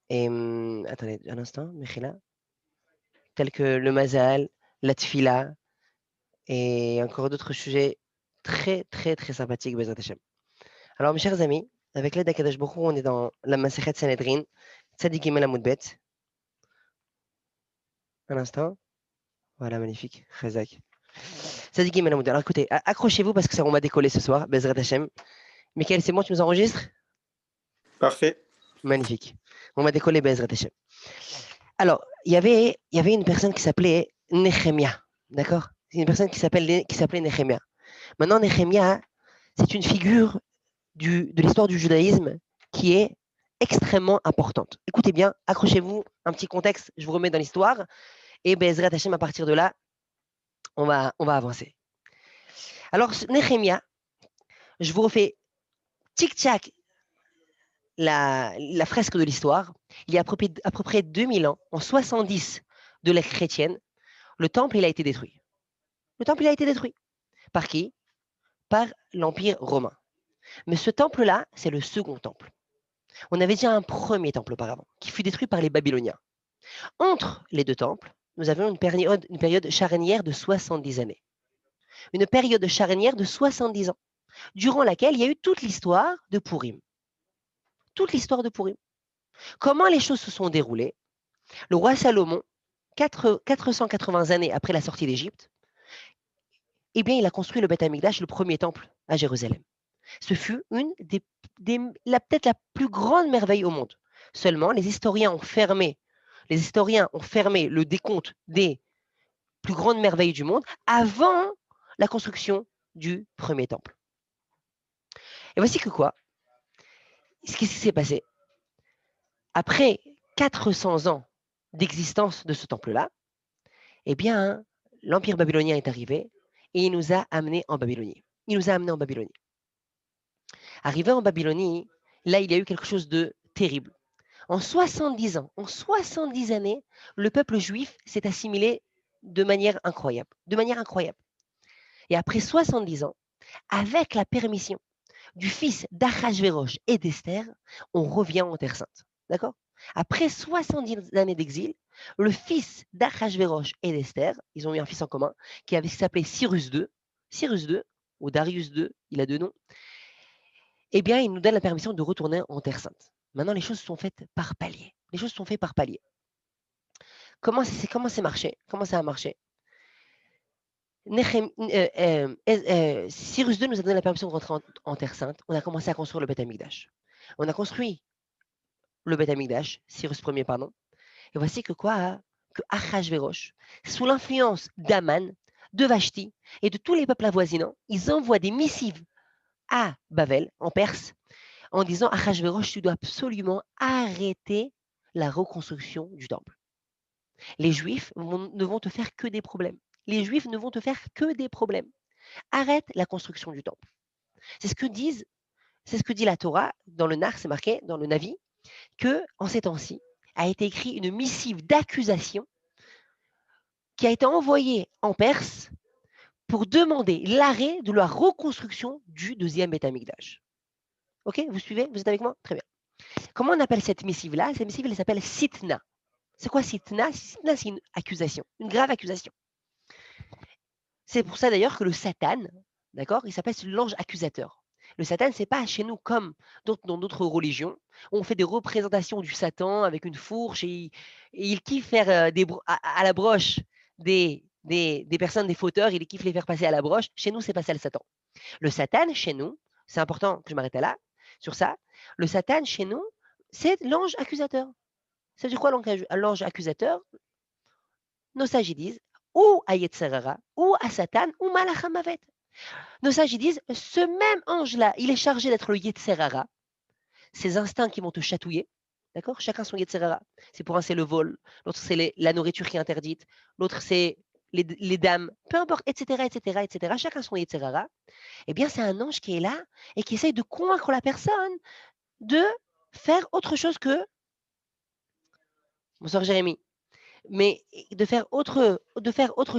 Et attendez un instant, Mechila, tels que le mazal, la tfila et encore d'autres sujets très, très, très sympathiques, Bezrat Hashem. Alors, mes chers amis, avec l'aide d'Akadosh Baruch Hu, on est dans la Masechet Sanhedrin, Tzadik Gimel Amud Bet. Un instant. Voilà, magnifique. Chazak. Tzadik Gimel Amud Bet. Alors, écoutez, accrochez-vous parce que ça, on va décoller ce soir, Bezrat Hashem. Michael, c'est bon, tu nous enregistres? Parfait. Magnifique. On va décoller, Bezrat Hashem. Alors, il y avait une personne qui s'appelait Nehemia. D'accord? C'est une personne qui s'appelait Nehemia. Maintenant, Nehemia, c'est une figure de l'histoire du judaïsme qui est extrêmement importante. Écoutez bien, accrochez-vous, un petit contexte, je vous remets dans l'histoire, et Bezrat Hashem, à partir de là, on va avancer. Alors, Nehemia, je vous refais tic-tac la fresque de l'histoire. Il y a à peu près 2000 ans, en 70 de l'ère chrétienne, le temple il a été détruit. Le temple il a été détruit. Par qui? Par l'Empire romain. Mais ce temple-là, c'est le second temple. On avait déjà un premier temple auparavant, qui fut détruit par les Babyloniens. Entre les deux temples, nous avions une période charnière de 70 années. Une période charnière de 70 ans, durant laquelle il y a eu toute l'histoire de Purim. Toute l'histoire de Purim. Comment les choses se sont déroulées? Le roi Salomon, 480 années après la sortie d'Égypte, eh bien, il a construit le Beth Amikdash, le premier temple à Jérusalem. Ce fut peut-être la plus grande merveille au monde. Seulement, les historiens ont fermé le décompte des plus grandes merveilles du monde avant la construction du premier temple. Et voici que quoi? Qu'est-ce qui s'est passé? Après 400 ans d'existence de ce temple-là, eh bien, l'Empire babylonien est arrivé et il nous a amenés en Babylonie. Arrivé en Babylonie, là, il y a eu quelque chose de terrible. En 70 ans, en 70 années, le peuple juif s'est assimilé de manière incroyable. Et après 70 ans, avec la permission du fils d'Achashvérosh et d'Esther, on revient en Terre Sainte. D'accord? Après 70 années d'exil, le fils d'Achashvérosh et d'Esther, ils ont eu un fils en commun qui s'appelait Cyrus II, ou Darius II, il a deux noms, eh bien, il nous donne la permission de retourner en Terre Sainte. Maintenant, les choses sont faites par paliers. Comment ça a marché? Cyrus II nous a donné la permission de rentrer en Terre Sainte. On a commencé à construire le Beth Amikdash. On a construit le Beth Amikdash, Cyrus Ier, pardon. Et voici que quoi? Que Achashvérosh, sous l'influence d'Aman, de Vashti et de tous les peuples avoisinants, ils envoient des missives à Babel, en Perse, en disant Achashvérosh, tu dois absolument arrêter la reconstruction du temple. Les Juifs ne vont te faire que des problèmes. Arrête la construction du temple. C'est ce que dit la Torah, dans le Nar, c'est marqué, dans le Navi, que en ces temps-ci a été écrit une missive d'accusation qui a été envoyée en Perse pour demander l'arrêt de la reconstruction du deuxième Beth Amikdash. Ok, vous suivez? Vous êtes avec moi? Très bien. Comment on appelle cette missive-là? Cette missive, elle s'appelle Sitna. C'est quoi Sitna? Sitna, c'est une accusation, une grave accusation. C'est pour ça d'ailleurs que le Satan, d'accord, il s'appelle l'ange accusateur. Le Satan, c'est pas chez nous comme dans d'autres religions. On fait des représentations du Satan avec une fourche et il kiffe faire à la broche des personnes, des fauteurs, il kiffe les faire passer à la broche. Chez nous, c'est pas ça le Satan. Le Satan, chez nous, c'est important que je m'arrête là, sur ça. Le Satan, chez nous, c'est l'ange accusateur. Ça veut dire quoi l'ange accusateur? Nos sages disent ou à Yetzerara, ou à Satan, ou Malachamavet. Nos sages disent ce même ange-là, il est chargé d'être le Yetzerara, ces instincts qui vont te chatouiller. D'accord? Chacun son Yetzerara. C'est pour un, c'est le vol, l'autre, c'est la nourriture qui est interdite, l'autre, c'est les dames, peu importe, etc. Chacun son Yetzerara. Eh bien, c'est un ange qui est là et qui essaye de convaincre la personne de faire autre chose que. Bonsoir Jérémy. Mais de faire autre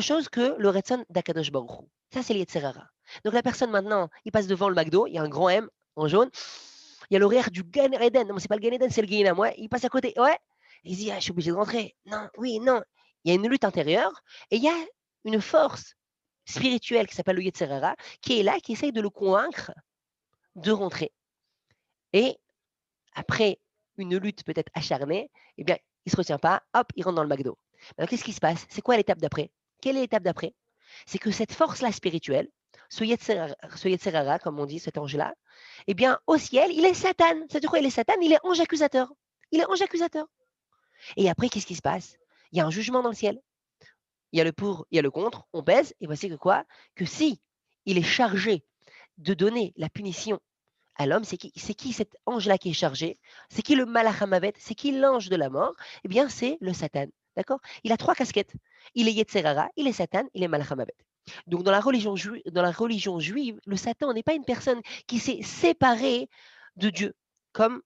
chose que le Retson d'Akadosh Baruch Hu. Ça, c'est l'Yetzerara. Donc la personne maintenant, il passe devant le McDo, il y a un grand M en jaune, Il y a l'horaire du Gan Eden. Non, c'est pas le Gan Eden, c'est le Guéhinam. Ouais, il passe à côté. Ouais. Il se dit, ah, je suis obligé de rentrer. Non, oui, non. Il y a une lutte intérieure et il y a une force spirituelle qui s'appelle le Yetzerara, qui est là, qui essaye de le convaincre de rentrer. Et après une lutte peut-être acharnée, eh bien, il ne se retient pas, hop, il rentre dans le McDo. Alors, qu'est-ce qui se passe? C'est quoi l'étape d'après? Quelle est l'étape d'après? C'est que cette force-là spirituelle, ce Yetzerara, comme on dit, cet ange-là, eh bien, au ciel, il est Satan. Ça veut dire quoi? Il est Satan, il est ange accusateur. Il est ange accusateur. Et après, qu'est-ce qui se passe? Il y a un jugement dans le ciel. Il y a le pour, il y a le contre, on pèse, et voici que quoi? Que si il est chargé de donner la punition à l'homme, c'est qui cet ange-là qui est chargé? C'est qui le Malach Hamavet? C'est qui l'ange de la mort? Eh bien, c'est le Satan. D'accord? Il a trois casquettes. Il est Yetzerara, il est Satan, il est Malach Hamavet. Donc, dans la religion juive, le Satan n'est pas une personne qui s'est séparée de Dieu, comme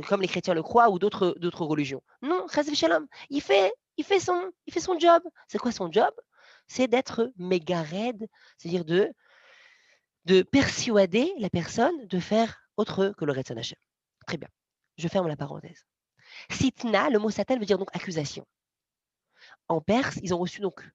comme les chrétiens le croient ou d'autres religions. Non, Chas v'shalom, il fait son job. C'est quoi son job? C'est d'être mégared, c'est-à-dire de persuader la personne de faire autre que le Retzon Hashem. Très bien. Je ferme la parenthèse. Sitna, le mot Satan veut dire donc accusation. En Perse, ils ont reçu donc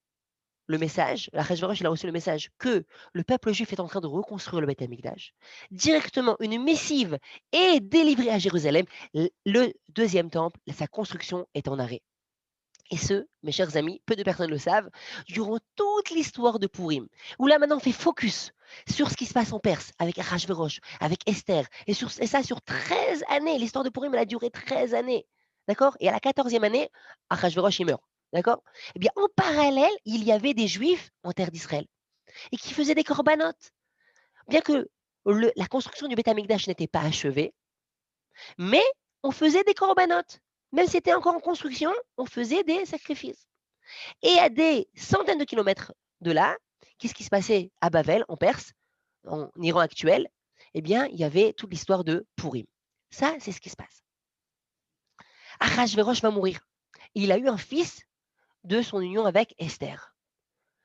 le message, la Achashverosh, il a reçu le message que le peuple juif est en train de reconstruire le Beth Amikdash. Directement, une missive est délivrée à Jérusalem. Le deuxième temple, sa construction est en arrêt. Et ce, mes chers amis, peu de personnes le savent, durant toute l'histoire de Purim, où là maintenant on fait focus sur ce qui se passe en Perse, avec Achashverosh, avec Esther, et ça sur 13 années. L'histoire de Purim, elle a duré 13 années. D'accord? Et à la 14e année, Achashverosh, il meurt. D'accord? Eh bien, en parallèle, il y avait des Juifs en terre d'Israël, et qui faisaient des corbanotes. Bien que la construction du Beth Amikdash n'était pas achevée, mais on faisait des corbanotes. Même si c'était encore en construction, on faisait des sacrifices. Et à des centaines de kilomètres de là, qu'est-ce qui se passait à Bavel, en Perse, en Iran actuel? Eh bien, il y avait toute l'histoire de Purim. Ça, c'est ce qui se passe. Achashverosh va mourir. Il a eu un fils de son union avec Esther.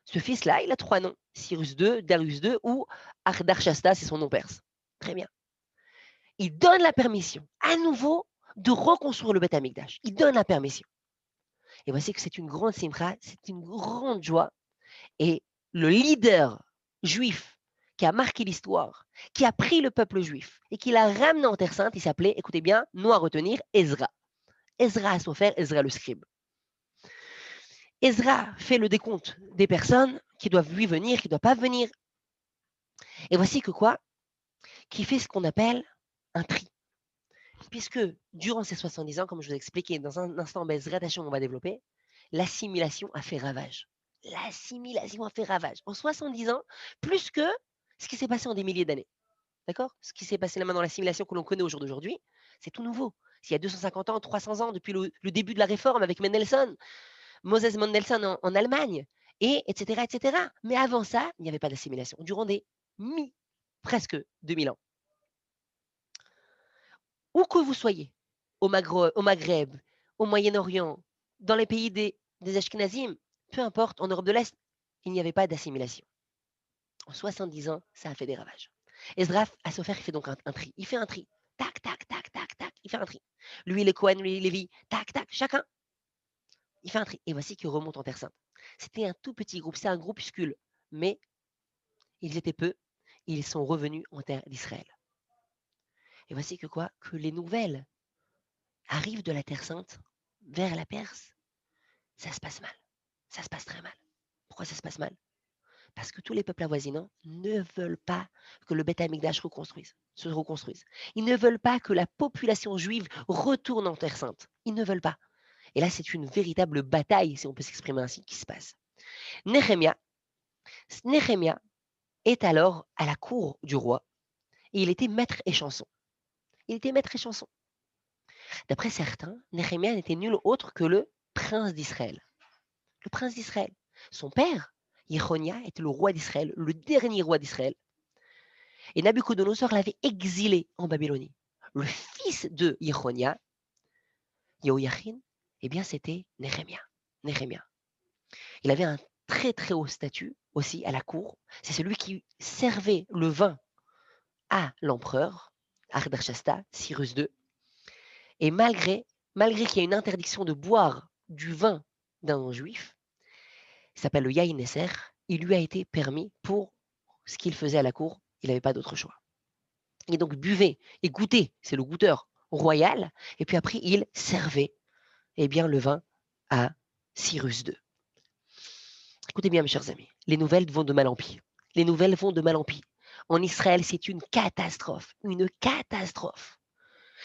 Ce fils-là, il a trois noms. Cyrus II, Darius II ou Ardarchasta, c'est son nom perse. Très bien. Il donne la permission, à nouveau, de reconstruire le Beth Amikdash. Il donne la permission. Et voici que c'est une grande simcha, c'est une grande joie. Et le leader juif qui a marqué l'histoire, qui a pris le peuple juif et qui l'a ramené en Terre Sainte, il s'appelait, écoutez bien, nous à retenir, Ezra. Ezra a souffert, Ezra le scribe. Ezra fait le décompte des personnes qui doivent lui venir, qui ne doivent pas venir. Et voici que quoi? Qui fait ce qu'on appelle un tri. Puisque durant ces 70 ans, comme je vous ai expliqué, dans un instant, Ezra Hashem, on va développer, l'assimilation a fait ravage. L'assimilation a fait ravage. En 70 ans, plus que ce qui s'est passé en des milliers d'années. D'accord? Ce qui s'est passé là maintenant, l'assimilation que l'on connaît au jour d'aujourd'hui, c'est tout nouveau. S'il y a 250 ans, 300 ans, depuis le début de la réforme avec Mendelssohn, Moses Mendelssohn en Allemagne, et etc., etc. Mais avant ça, il n'y avait pas d'assimilation. Durant presque 2000 ans. Où que vous soyez, au Maghreb, au Moyen-Orient, dans les pays des Ashkenazim, peu importe, en Europe de l'Est, il n'y avait pas d'assimilation. En 70 ans, ça a fait des ravages. Ezra à Sofer, il fait donc un tri. Il fait un tri. Tac, tac, tac, tac, tac. Il fait un tri. Lui, les Cohen, lui, Lévi. Tac, tac, chacun. Il fait un tri. Et voici qu'il remonte en Terre Sainte. C'était un tout petit groupe. C'est un groupuscule. Mais ils étaient peu. Ils sont revenus en terre d'Israël. Et voici que quoi? Que les nouvelles arrivent de la Terre Sainte vers la Perse. Ça se passe mal. Ça se passe très mal. Pourquoi ça se passe mal? Parce que tous les peuples avoisinants ne veulent pas que le Beth Amikdash se reconstruise. Ils ne veulent pas que la population juive retourne en Terre Sainte. Ils ne veulent pas. Et là, c'est une véritable bataille, si on peut s'exprimer ainsi, qui se passe. Néhémia est alors à la cour du roi et il était maître et chanson. Il était maître et chanson. D'après certains, Néhémia n'était nul autre que le prince d'Israël. Le prince d'Israël. Son père, Yechonia, était le roi d'Israël, le dernier roi d'Israël. Et Nabucodonosor l'avait exilé en Babylonie. Le fils de Yechonia, Yehoiachin, eh bien c'était Néhémia. Il avait un très très haut statut aussi à la cour. C'est celui qui servait le vin à l'empereur, Artashasta, Cyrus II. Et malgré qu'il y ait une interdiction de boire du vin d'un juif, il s'appelle le Yain Esser, il lui a été permis pour ce qu'il faisait à la cour, il n'avait pas d'autre choix. Et donc buvait et goûtait, c'est le goûteur royal, et puis après il servait le vin à Cyrus II. Écoutez bien mes chers amis, les nouvelles vont de mal en pis. Les nouvelles vont de mal en pis. En Israël, c'est une catastrophe, une catastrophe.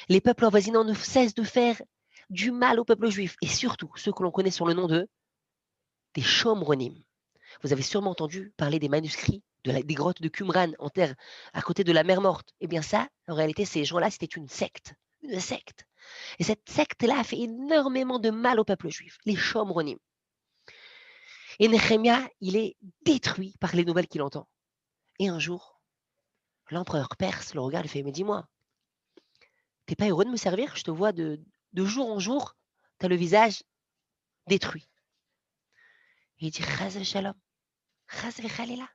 Les peuples avoisinants ne cessent de faire du mal au peuple juif, et surtout ceux que l'on connaît sur le nom des Shomronim. Vous avez sûrement entendu parler des manuscrits des grottes de Qumran en terre à côté de la mer Morte. Eh bien ça, en réalité, ces gens-là, c'était une secte. Une secte. Et cette secte-là a fait énormément de mal au peuple juif, les Shomronim. Et Nehemia, il est détruit par les nouvelles qu'il entend. Et un jour, l'empereur perse le regarde et fait « Mais dis-moi, t'es pas heureux de me servir? Je te vois de jour en jour, tu as le visage détruit. » Et il dit « Chaz shalom, chaz v'chalila.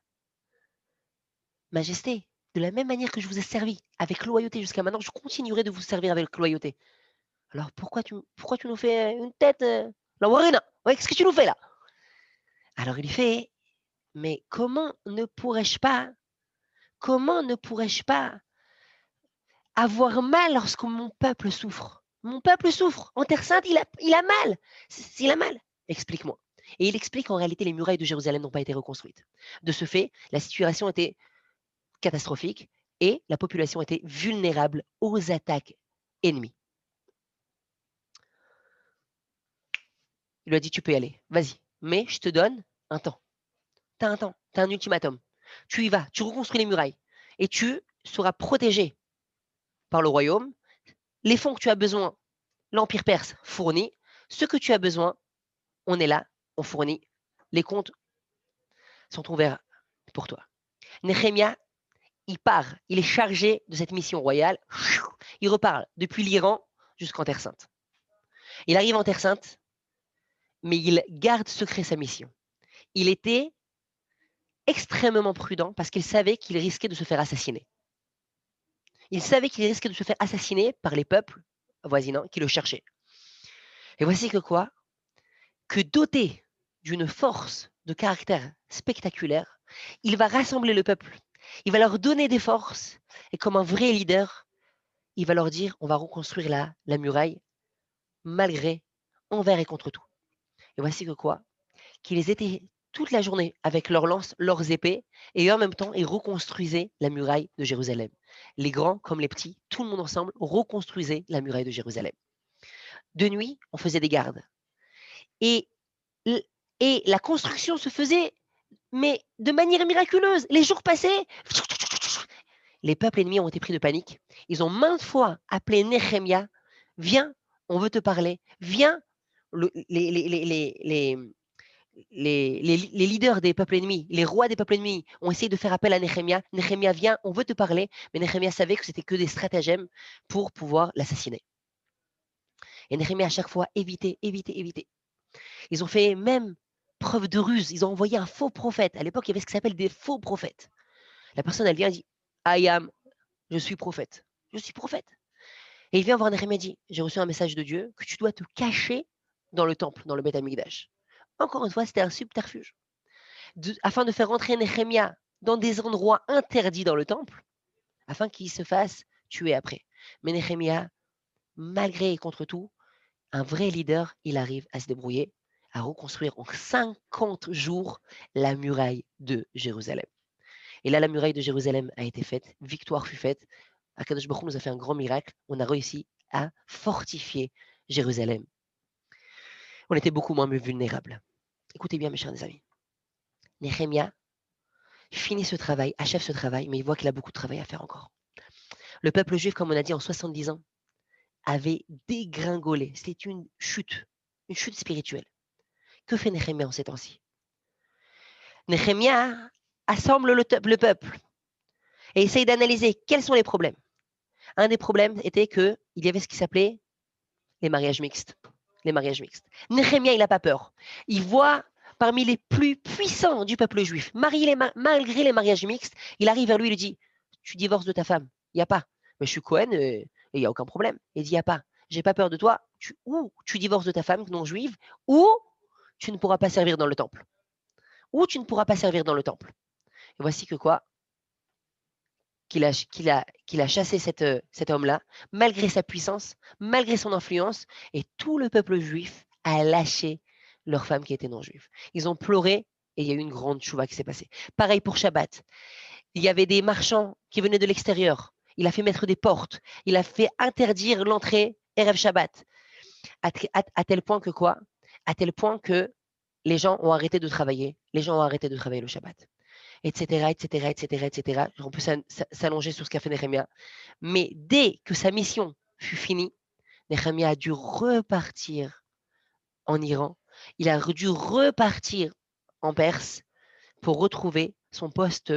Majesté, de la même manière que je vous ai servi avec loyauté jusqu'à maintenant, je continuerai de vous servir avec loyauté. Alors pourquoi tu nous fais une tête la warina? Ouais, qu'est-ce que tu nous fais là? » Alors il fait « Mais comment ne pourrais-je pas avoir mal lorsque mon peuple souffre? Mon peuple souffre. En Terre Sainte, il a mal. Il a mal. Explique-moi. » Et il explique qu'en réalité, les murailles de Jérusalem n'ont pas été reconstruites. De ce fait, la situation était catastrophique et la population était vulnérable aux attaques ennemies. Il lui a dit, tu peux y aller, vas-y. Mais je te donne un temps. Tu as un temps, tu as un ultimatum. Tu y vas, tu reconstruis les murailles et tu seras protégé par le royaume. Les fonds que tu as besoin, l'Empire perse fournit. Ce que tu as besoin, on est là, on fournit. Les comptes sont ouverts pour toi. Nehemia, il part, il est chargé de cette mission royale. Il repart depuis l'Iran jusqu'en Terre Sainte. Il arrive en Terre Sainte, mais il garde secret sa mission. Il était extrêmement prudent parce qu'il savait qu'il risquait de se faire assassiner. Il savait qu'il risquait de se faire assassiner par les peuples voisinants qui le cherchaient. Et voici que quoi? Que doté d'une force de caractère spectaculaire, il va rassembler le peuple. Il va leur donner des forces et comme un vrai leader, il va leur dire on va reconstruire la muraille malgré, envers et contre tout. Et voici que quoi? Qu'ils étaient toute la journée avec leurs lances, leurs épées, et en même temps, ils reconstruisaient la muraille de Jérusalem. Les grands comme les petits, tout le monde ensemble reconstruisait la muraille de Jérusalem. De nuit, on faisait des gardes. Et la construction se faisait, mais de manière miraculeuse. Les jours passaient, les peuples ennemis ont été pris de panique. Ils ont maintes fois appelé Nehemia, viens, on veut te parler, viens. Les leaders des peuples ennemis, les rois des peuples ennemis ont essayé de faire appel à Nehemia. Nehemia, viens, on veut te parler. Mais Nehemia savait que c'était que des stratagèmes pour pouvoir l'assassiner. Et Nehemia, à chaque fois, éviter. Ils ont fait même preuve de ruse. Ils ont envoyé un faux prophète. À l'époque, il y avait ce qui s'appelle des faux prophètes. La personne, elle vient et dit, I am, je suis prophète. Je suis prophète. Et il vient voir Nehemia et dit, j'ai reçu un message de Dieu que tu dois te cacher dans le temple, dans le Beth Amikdash. Encore une fois, c'était un subterfuge. Afin de faire rentrer Nehemia dans des endroits interdits dans le temple, afin qu'il se fasse tuer après. Mais Nehemia, malgré et contre tout, un vrai leader, il arrive à se débrouiller, à reconstruire en 50 jours la muraille de Jérusalem. Et là, la muraille de Jérusalem a été faite, victoire fut faite. Akadosh Baruch Hu nous a fait un grand miracle. On a réussi à fortifier Jérusalem. On était beaucoup moins vulnérables. Écoutez bien, mes chers amis. Nehemia finit ce travail, achève ce travail, mais il voit qu'il a beaucoup de travail à faire encore. Le peuple juif, comme on a dit, en 70 ans, avait dégringolé. C'était une chute spirituelle. Que fait Nehemia en ces temps-ci? Nehemia assemble le peuple et essaye d'analyser quels sont les problèmes. Un des problèmes était qu'il y avait ce qui s'appelait les mariages mixtes. Les mariages mixtes. Nehemia, il n'a pas peur. Il voit parmi les plus puissants du peuple juif, malgré les mariages mixtes, il arrive vers lui et lui dit, tu divorces de ta femme. Il n'y a pas. Mais je suis Cohen et il n'y a aucun problème. Il dit, il n'y a pas. J'ai pas peur de toi. Ou tu divorces de ta femme non juive, ou tu ne pourras pas servir dans le temple. Ou tu ne pourras pas servir dans le temple. Et voici que quoi qu'il a chassé cet homme-là, malgré sa puissance, malgré son influence, et tout le peuple juif a lâché leur femme qui était non juive. Ils ont pleuré et il y a eu une grande chouva qui s'est passée. Pareil pour Shabbat. Il y avait des marchands qui venaient de l'extérieur. Il a fait mettre des portes. Il a fait interdire l'entrée Erev Shabbat. À tel point que quoi? À tel point que les gens ont arrêté de travailler. Les gens ont arrêté de travailler le Shabbat. Etc., etc., etc., etc. On peut s'allonger sur ce qu'a fait Nehemia. Mais dès que sa mission fut finie, Nehemia a dû repartir en Iran. Il a dû repartir en Perse pour retrouver son poste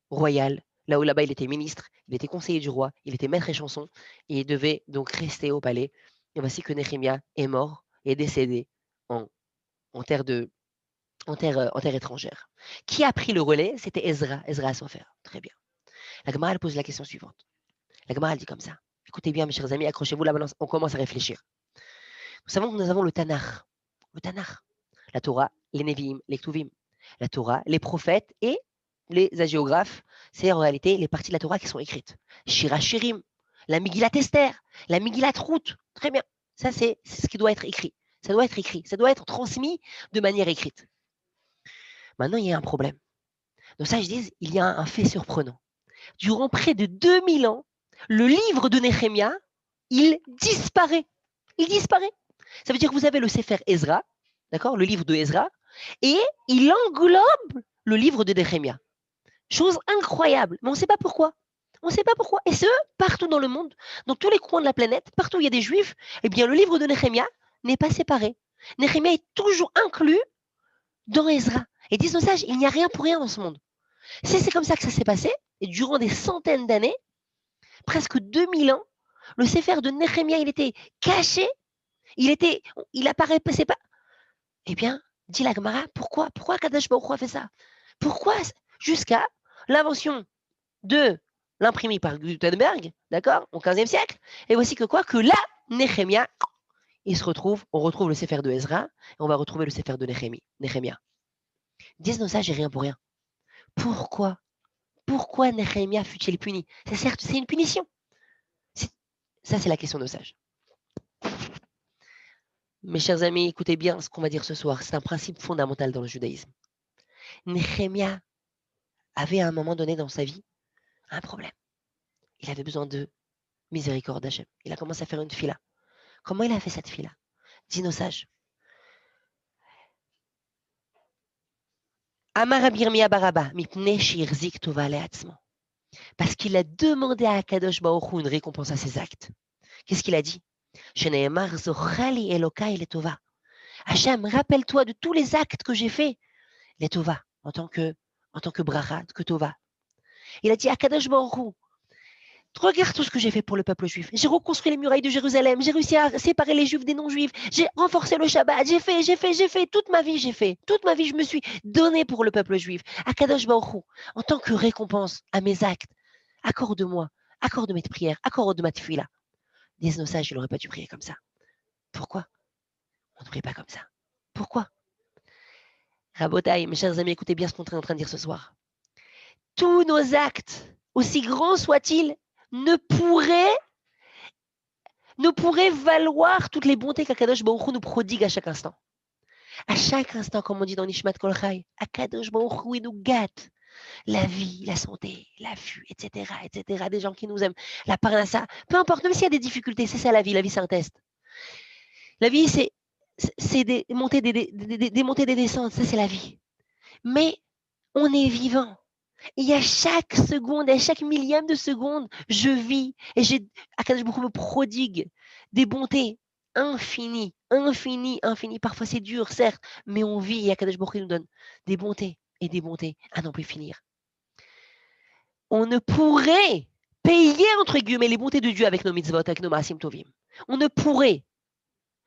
royal, là où là-bas il était ministre, il était conseiller du roi, il était maître et chanson, et il devait donc rester au palais. Et voici que Nehemia est mort et est décédé en, en terre étrangère. Qui a pris le relais? C'était Ezra Sofer. Très bien. La Gemara, elle pose la question suivante. La Gemara, elle dit comme ça. Écoutez bien, mes chers amis, accrochez-vous la balance, on commence à réfléchir. Nous savons que nous avons le Tanakh. Le Tanakh. La Torah, les Nevi'im, les Ktuvim. La Torah, les prophètes et les hagiographes. C'est en réalité les parties de la Torah qui sont écrites. Shira Shirim, la Megillat Esther, la Megillat Ruth. Très bien. Ça, c'est ce qui doit être écrit. Ça doit être écrit. Ça doit être transmis de manière écrite. Maintenant, il y a un problème. Donc ça, je dis, il y a un fait surprenant. Durant près de 2000 ans, le livre de Néhémia, il disparaît. Il disparaît. Ça veut dire que vous avez le Sefer Ezra, d'accord, le livre de Ezra, et il englobe le livre de Néhémia. Chose incroyable, mais on ne sait pas pourquoi. On ne sait pas pourquoi. Et ce, partout dans le monde, dans tous les coins de la planète, partout où il y a des juifs, eh bien, le livre de Néhémia n'est pas séparé. Néhémia est toujours inclus dans Ezra. Et disent nos sages, il n'y a rien pour rien dans ce monde. C'est comme ça que ça s'est passé, et durant des centaines d'années, presque 2000 ans, le Sefer de Néhémia, il était caché, il apparaissait pas. Eh bien, dit la Gemara, pourquoi Kadosh Baruch Hu a fait ça? Pourquoi? Jusqu'à l'invention de l'imprimé par Gutenberg, d'accord, au XVe siècle. Et voici que quoi? Que là, Néhémia, on retrouve le Sefer de Ezra, et on va retrouver le Sefer de Néhémia. Disent nos sages, j'ai rien pour rien. Pourquoi Néhémia fut-il puni? Certes, c'est une punition. Ça, c'est la question de nos sages. Mes chers amis, écoutez bien ce qu'on va dire ce soir. C'est un principe fondamental dans le judaïsme. Néhémia avait à un moment donné dans sa vie un problème. Il avait besoin de miséricorde d'Hachem. Il a commencé à faire une fila. Comment il a fait cette fila? Dis nos sages. Amar Abirmia Baraba, mipne shirzik tova le'atzmo. Parce qu'il a demandé à Kadosh Baruch Hu une récompense à ses actes. Qu'est-ce qu'il a dit? Sheneemar zochali Elokai letova. Hachem, rappelle-toi de tous les actes que j'ai faits. Letova, en tant que bracha, que tova. Il a dit à Kadosh Baruch Hu, regarde tout ce que j'ai fait pour le peuple juif. J'ai reconstruit les murailles de Jérusalem. J'ai réussi à séparer les juifs des non-juifs. J'ai renforcé le Shabbat. J'ai fait. Toute ma vie, j'ai fait. Toute ma vie, je me suis donné pour le peuple juif. À Kadosh Baruch Hu, en tant que récompense à mes actes, accorde-moi, accorde mes prières, accorde ma tefila. Disent nos sages, il n'aurait pas dû prier comme ça. Pourquoi? On ne prie pas comme ça. Pourquoi? Rabotaï, mes chers amis, écoutez bien ce qu'on est en train de dire ce soir. Tous nos actes, aussi grands soient-ils, ne pourraient valoir toutes les bontés qu'Akadosh Baruch Hu nous prodigue à chaque instant. À chaque instant, comme on dit dans Nishmat Kol Chai, Akadosh Baruch Hu nous gâte la vie, la santé, la vue, etc., etc., des gens qui nous aiment, la parnassa, peu importe, même s'il y a des difficultés, c'est ça la vie c'est un test. La vie, c'est des montées, des montées, des descentes, ça c'est la vie. Mais on est vivant. Et à chaque seconde, à chaque millième de seconde, je vis et Akadosh Baruch Hu me prodigue des bontés infinies. Parfois c'est dur, certes, mais on vit et Akadosh Baruch Hu nous donne des bontés à n'en plus finir. On ne pourrait payer, entre guillemets, les bontés de Dieu avec nos mitzvot, avec nos maasim tovim. On ne pourrait.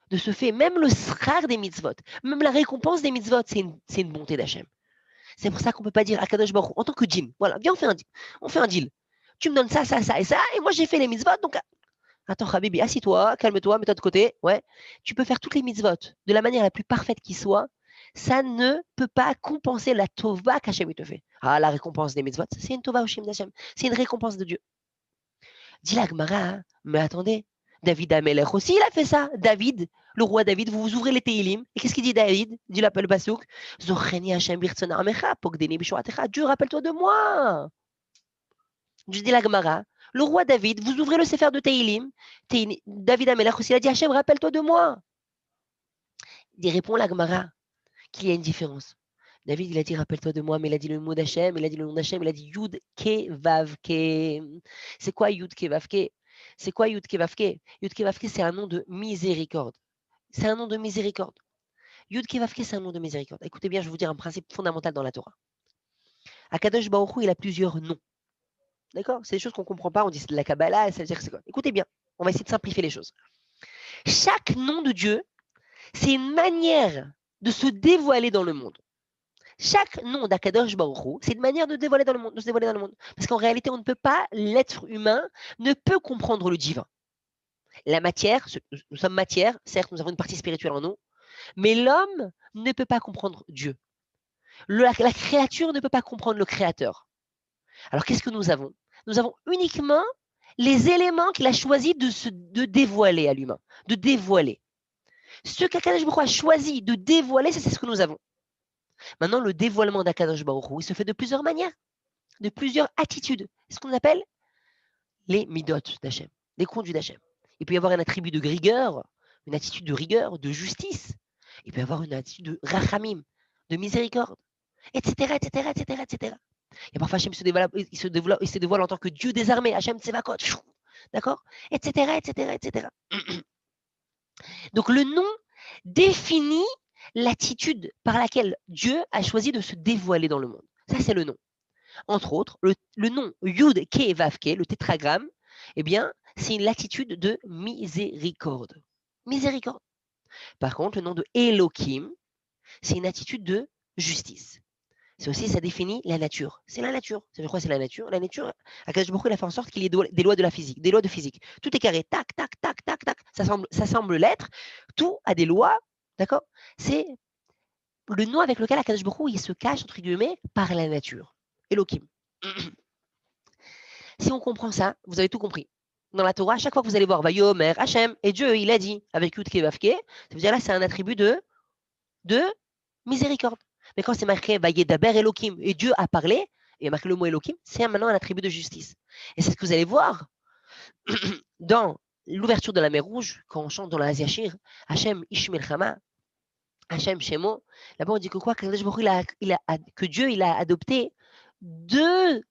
De ce fait, même le srar des mitzvot, même la récompense des mitzvot, c'est une bonté d'Hachem. C'est pour ça qu'on ne peut pas dire à Kadosh Baruch Hu, en tant que djinn, voilà, viens, on fait un deal. tu me donnes ça, ça, ça et ça, et moi j'ai fait les mitzvot, donc attends, Habibi, assis-toi, calme-toi, mets-toi de côté. Ouais. Tu peux faire toutes les mitzvot de la manière la plus parfaite qui soit. Ça ne peut pas compenser la tova qu'Hachem te fait. Ah, la récompense des mitzvot, c'est une tova au Shem d'Hachem. C'est une récompense de Dieu. Dis la Gemara, hein, mais attendez, David Amelech aussi, il a fait ça. David, le roi David, vous vous ouvrez les Teilim. Et qu'est-ce qu'il dit David? Dit l'appel Basouk. Zocheni Hachem birtzon armecha, pogdeni bishoatecha. Dieu, rappelle-toi de moi. Je dis la Gemara, le roi David, vous ouvrez le Sefer de Teilim, David Amelech aussi a dit Hachem, rappelle-toi de moi. Il répond la Gemara qu'il y a une différence. David, il a dit rappelle-toi de moi, mais il a dit le mot d'Hachem, il a dit le nom d'Hachem, il a dit Yud Ke Vav Ke. C'est quoi Yud Ke Vav Ke? C'est quoi Yud Ke Vav Ke? Yud Ke Vav Ke, c'est un nom de miséricorde. C'est un nom de miséricorde. Yud Ke Vav Ke, c'est un nom de miséricorde. Écoutez bien, je vais vous dire un principe fondamental dans la Torah. Akadosh Baruch Hu, il a plusieurs noms. D'accord? C'est des choses qu'on ne comprend pas, on dit c'est de la Kabbalah, ça veut dire que c'est quoi? Écoutez bien, on va essayer de simplifier les choses. Chaque nom de Dieu, c'est une manière de se dévoiler dans le monde. Chaque nom d'Akadosh Baruch Hu, c'est une manière de, dévoiler dans le monde, de se dévoiler dans le monde. Parce qu'en réalité, on ne peut pas, l'être humain ne peut comprendre le divin. La matière, nous sommes matière, certes, nous avons une partie spirituelle en nous, mais l'homme ne peut pas comprendre Dieu. La créature ne peut pas comprendre le Créateur. Alors, qu'est-ce que nous avons? Nous avons uniquement les éléments qu'il a choisi de dévoiler à l'humain, de dévoiler. Ce qu'Akadosh Baruch Hu a choisi de dévoiler, c'est ce que nous avons. Maintenant, le dévoilement d'Akadosh Baruch Hu, il se fait de plusieurs manières, de plusieurs attitudes. C'est ce qu'on appelle les midot d'Hachem, les conduits d'Hachem. Il peut y avoir un attribut de rigueur, une attitude de rigueur, de justice. Il peut y avoir une attitude de rachamim, de miséricorde, etc., etc., etc., etc. Et parfois, Hachem il se dévoile en tant que Dieu des armées, Hachem Tsevakot, d'accord, etc., etc., etc. Donc, le nom définit l'attitude par laquelle Dieu a choisi de se dévoiler dans le monde. Ça, c'est le nom. Entre autres, le nom Yud Ke Vav Ke, le tétragramme, eh bien, c'est une attitude de miséricorde. Miséricorde. Par contre, le nom de Elohim, c'est une attitude de justice. C'est aussi, ça définit la nature. C'est la nature. C'est quoi, c'est la nature? La nature, Akadosh Baruch Hu, il a fait en sorte qu'il y ait des lois de la physique, des lois de physique. Tout est carré, tac, tac, tac, tac, tac. Ça semble l'être. Tout a des lois, d'accord? C'est le nom avec lequel Akadosh Baruch Hu, il se cache, entre guillemets, par la nature. Elohim. Si on comprend ça, vous avez tout compris. Dans la Torah, à chaque fois que vous allez voir Vayomer, Hachem, et Dieu, il a dit, avec Yud Ke Vav Ke, ça veut dire là, c'est un attribut de miséricorde. Mais quand c'est marqué Vayedaber Elohim, et Dieu a parlé, et marqué le mot Elohim, c'est maintenant un attribut de justice. Et c'est ce que vous allez voir dans l'ouverture de la mer Rouge, quand on chante dans la Haziachir, Hachem Ishmel Chama, Hachem Shemo, là-bas on dit que quoi? Que Dieu il a adopté deux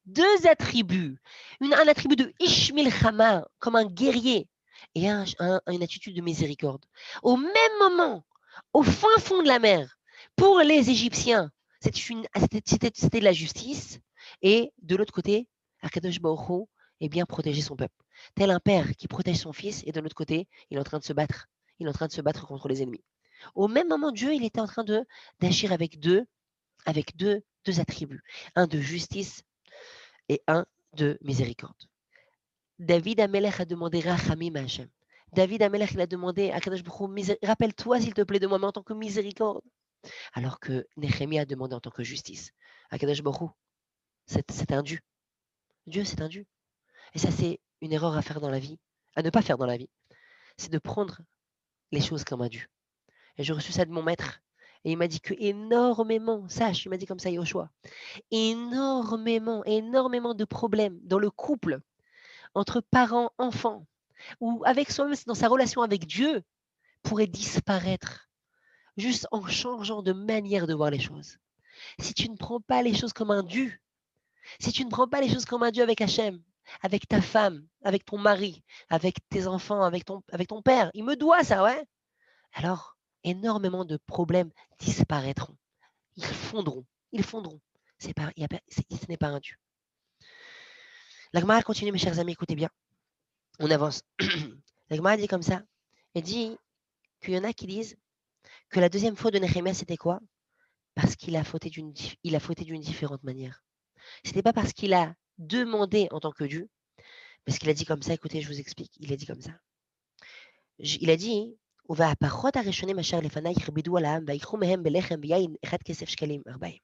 attributs. Un attribut de Ishmel Chama, comme un guerrier, et une attitude de miséricorde. Au même moment, au fin fond de la mer, pour les Égyptiens, c'était de la justice. Et de l'autre côté, Akadosh Baruch Hu, eh bien, protéger son peuple. Tel un père qui protège son fils, et de l'autre côté, il est en train de se battre. Il est en train de se battre contre les ennemis. Au même moment, Dieu, il était en train d'agir avec deux attributs. Un de justice et un de miséricorde. David Amelech a demandé Rachamim à Hachem. David Amelech, il a demandé à Kadosh Baruch Hu, rappelle-toi s'il te plaît de moi, mais en tant que miséricorde. Alors que Néhémie a demandé en tant que justice. À Kadosh Baruch Hu, c'est un Dieu. Dieu, c'est un Dieu. Et ça, c'est une erreur à faire dans la vie, à ne pas faire dans la vie. C'est de prendre les choses comme un Dieu. Et j'ai reçu ça de mon maître. Et il m'a dit que énormément, sache, il m'a dit comme ça, Yoshua, énormément de problèmes dans le couple, entre parents, enfants, ou avec soi-même, dans sa relation avec Dieu, pourrait disparaître juste en changeant de manière de voir les choses. Si tu ne prends pas les choses comme un Dieu, si tu ne prends pas les choses comme un Dieu avec Hachem, avec ta femme, avec ton mari, avec tes enfants, avec ton père, il me doit ça, ouais. Alors, énormément de problèmes disparaîtront. Ils fondront. Ce n'est pas un Dieu. La Gemara continue, mes chers amis, écoutez bien. On avance. La Gemara dit comme ça. Elle dit qu'il y en a qui disent que la deuxième faute de Néhémie, c'était quoi? Parce qu'il a fauté d'une différente manière. C'était pas parce qu'il a demandé en tant que Dieu, Parce qu'il a dit comme ça, écoutez, je vous explique. Il a dit comme ça. Il a dit, "ובהפרות הראשונים אשר לפניי יכבדו על העם, ויקחו מהם בלחם ויין 1 כסף שקלים 40."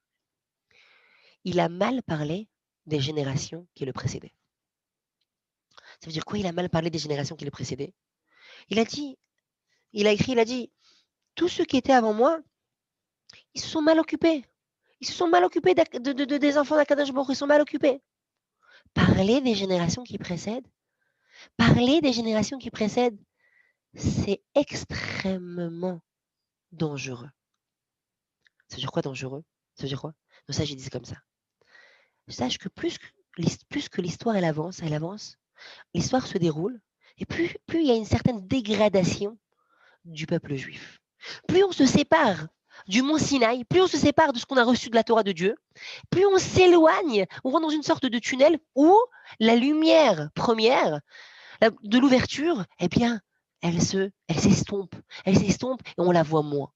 Il a mal parlé des générations qui le précédaient. Ça veut dire quoi? Il a mal parlé des générations qui le précédaient. Il a dit, il a écrit, il a dit, tous ceux qui étaient avant moi, ils se sont mal occupés. Ils se sont mal occupés des enfants d'Akadosh Baruch Hu, ils sont mal occupés. Parler des générations qui précèdent, parler des générations qui précèdent, c'est extrêmement dangereux. Ça veut dire quoi dangereux? Ça veut dire quoi? Donc ça, j'ai dit comme ça. Sache que plus que l'histoire elle avance, l'histoire se déroule, et plus il y a une certaine dégradation du peuple juif. Plus on se sépare du mont Sinaï, plus on se sépare de ce qu'on a reçu de la Torah de Dieu, plus on s'éloigne, on rentre dans une sorte de tunnel où la lumière première de l'ouverture, eh bien, elle s'estompe et on la voit moins.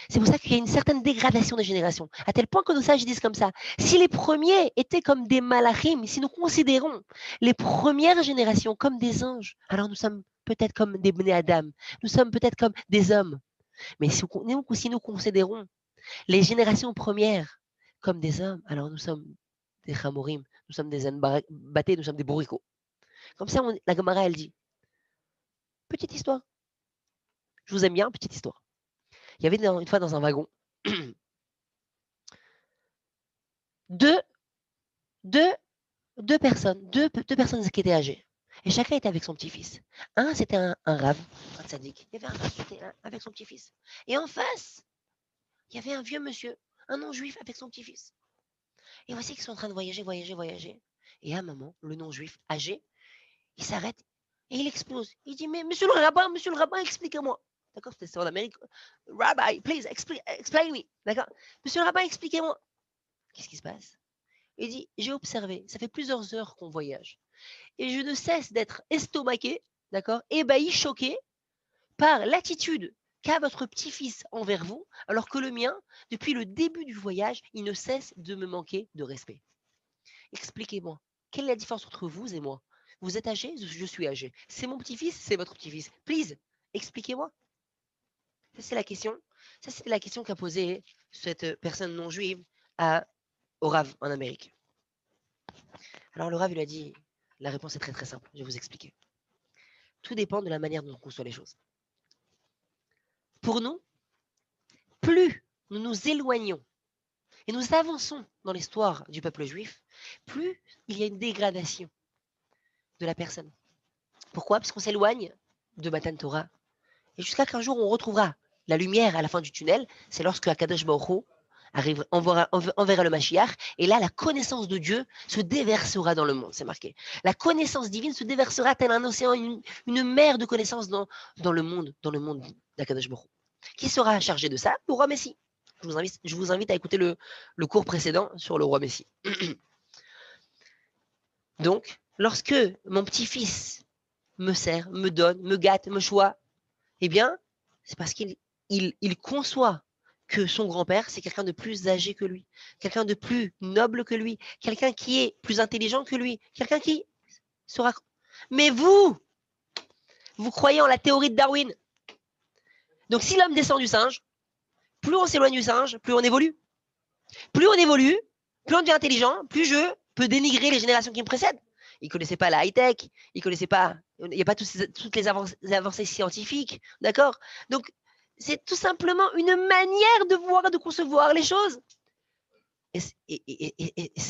C'est pour ça qu'il y a une certaine dégradation des générations, à tel point que nos sages disent comme ça. Si les premiers étaient comme des malachim, si nous considérons les premières générations comme des anges, alors nous sommes peut-être comme des bnei Adam, nous sommes peut-être comme des hommes. Mais si nous considérons les générations premières comme des hommes, alors nous sommes des chamorim, nous sommes des anbaté, nous sommes des bourricots. Comme ça, la Gemara, elle dit, petite histoire. Je vous aime bien, petite histoire. Il y avait une fois dans un wagon deux personnes qui étaient âgées. Et chacun était avec son petit-fils. Un, c'était un rave, un tzaddik. Il y avait un rave qui était avec son petit-fils. Et en face, il y avait un vieux monsieur, un non-juif avec son petit-fils. Et voici qu'ils sont en train de voyager. Et à un moment, le non-juif âgé, il s'arrête et il explose. Il dit, mais monsieur le rabbin, expliquez-moi. D'accord, c'était en Amérique. Rabbi, please, explain me. D'accord, monsieur le rabbin, expliquez-moi. Qu'est-ce qui se passe? Il dit, j'ai observé, ça fait plusieurs heures qu'on voyage. Et je ne cesse d'être estomaqué, d'accord, ébahi, choqué par l'attitude qu'a votre petit-fils envers vous, alors que le mien, depuis le début du voyage, il ne cesse de me manquer de respect. Expliquez-moi, quelle est la différence entre vous et moi? Vous êtes âgé, je suis âgé. C'est mon petit-fils, c'est votre petit-fils. Please, expliquez-moi. Ça, c'est la question. Ça, c'était la question qu'a posée cette personne non juive au Rav en Amérique. Alors le Rav lui a dit, la réponse est très très simple, je vais vous expliquer. Tout dépend de la manière dont on conçoit les choses. Pour nous, plus nous nous éloignons et nous avançons dans l'histoire du peuple juif, plus il y a une dégradation de la personne. Pourquoi? Parce qu'on s'éloigne de Matan Torah. Et jusqu'à qu'un jour, on retrouvera la lumière à la fin du tunnel. C'est lorsque Akadosh Baruch Hu enverra le Mashiach. Et là, la connaissance de Dieu se déversera dans le monde. C'est marqué. La connaissance divine se déversera tel un océan, une mer de connaissances dans le monde d'Akadosh Baruch Hu. Qui sera chargé de ça? Le roi Messie. Je vous invite à écouter le cours précédent sur le roi Messie. Donc, lorsque mon petit-fils me sert, me donne, me gâte, me choisit, eh bien, c'est parce qu'il conçoit que son grand-père, c'est quelqu'un de plus âgé que lui, quelqu'un de plus noble que lui, quelqu'un qui est plus intelligent que lui, quelqu'un qui sera... Mais vous croyez en la théorie de Darwin. Donc, si l'homme descend du singe, plus on s'éloigne du singe, plus on évolue. Plus on évolue, plus on devient intelligent, plus je peux dénigrer les générations qui me précèdent. Ils ne connaissaient pas la high-tech, il n'y a pas toutes les avancées scientifiques, d'accord? Donc, c'est tout simplement une manière de voir et de concevoir les choses. Et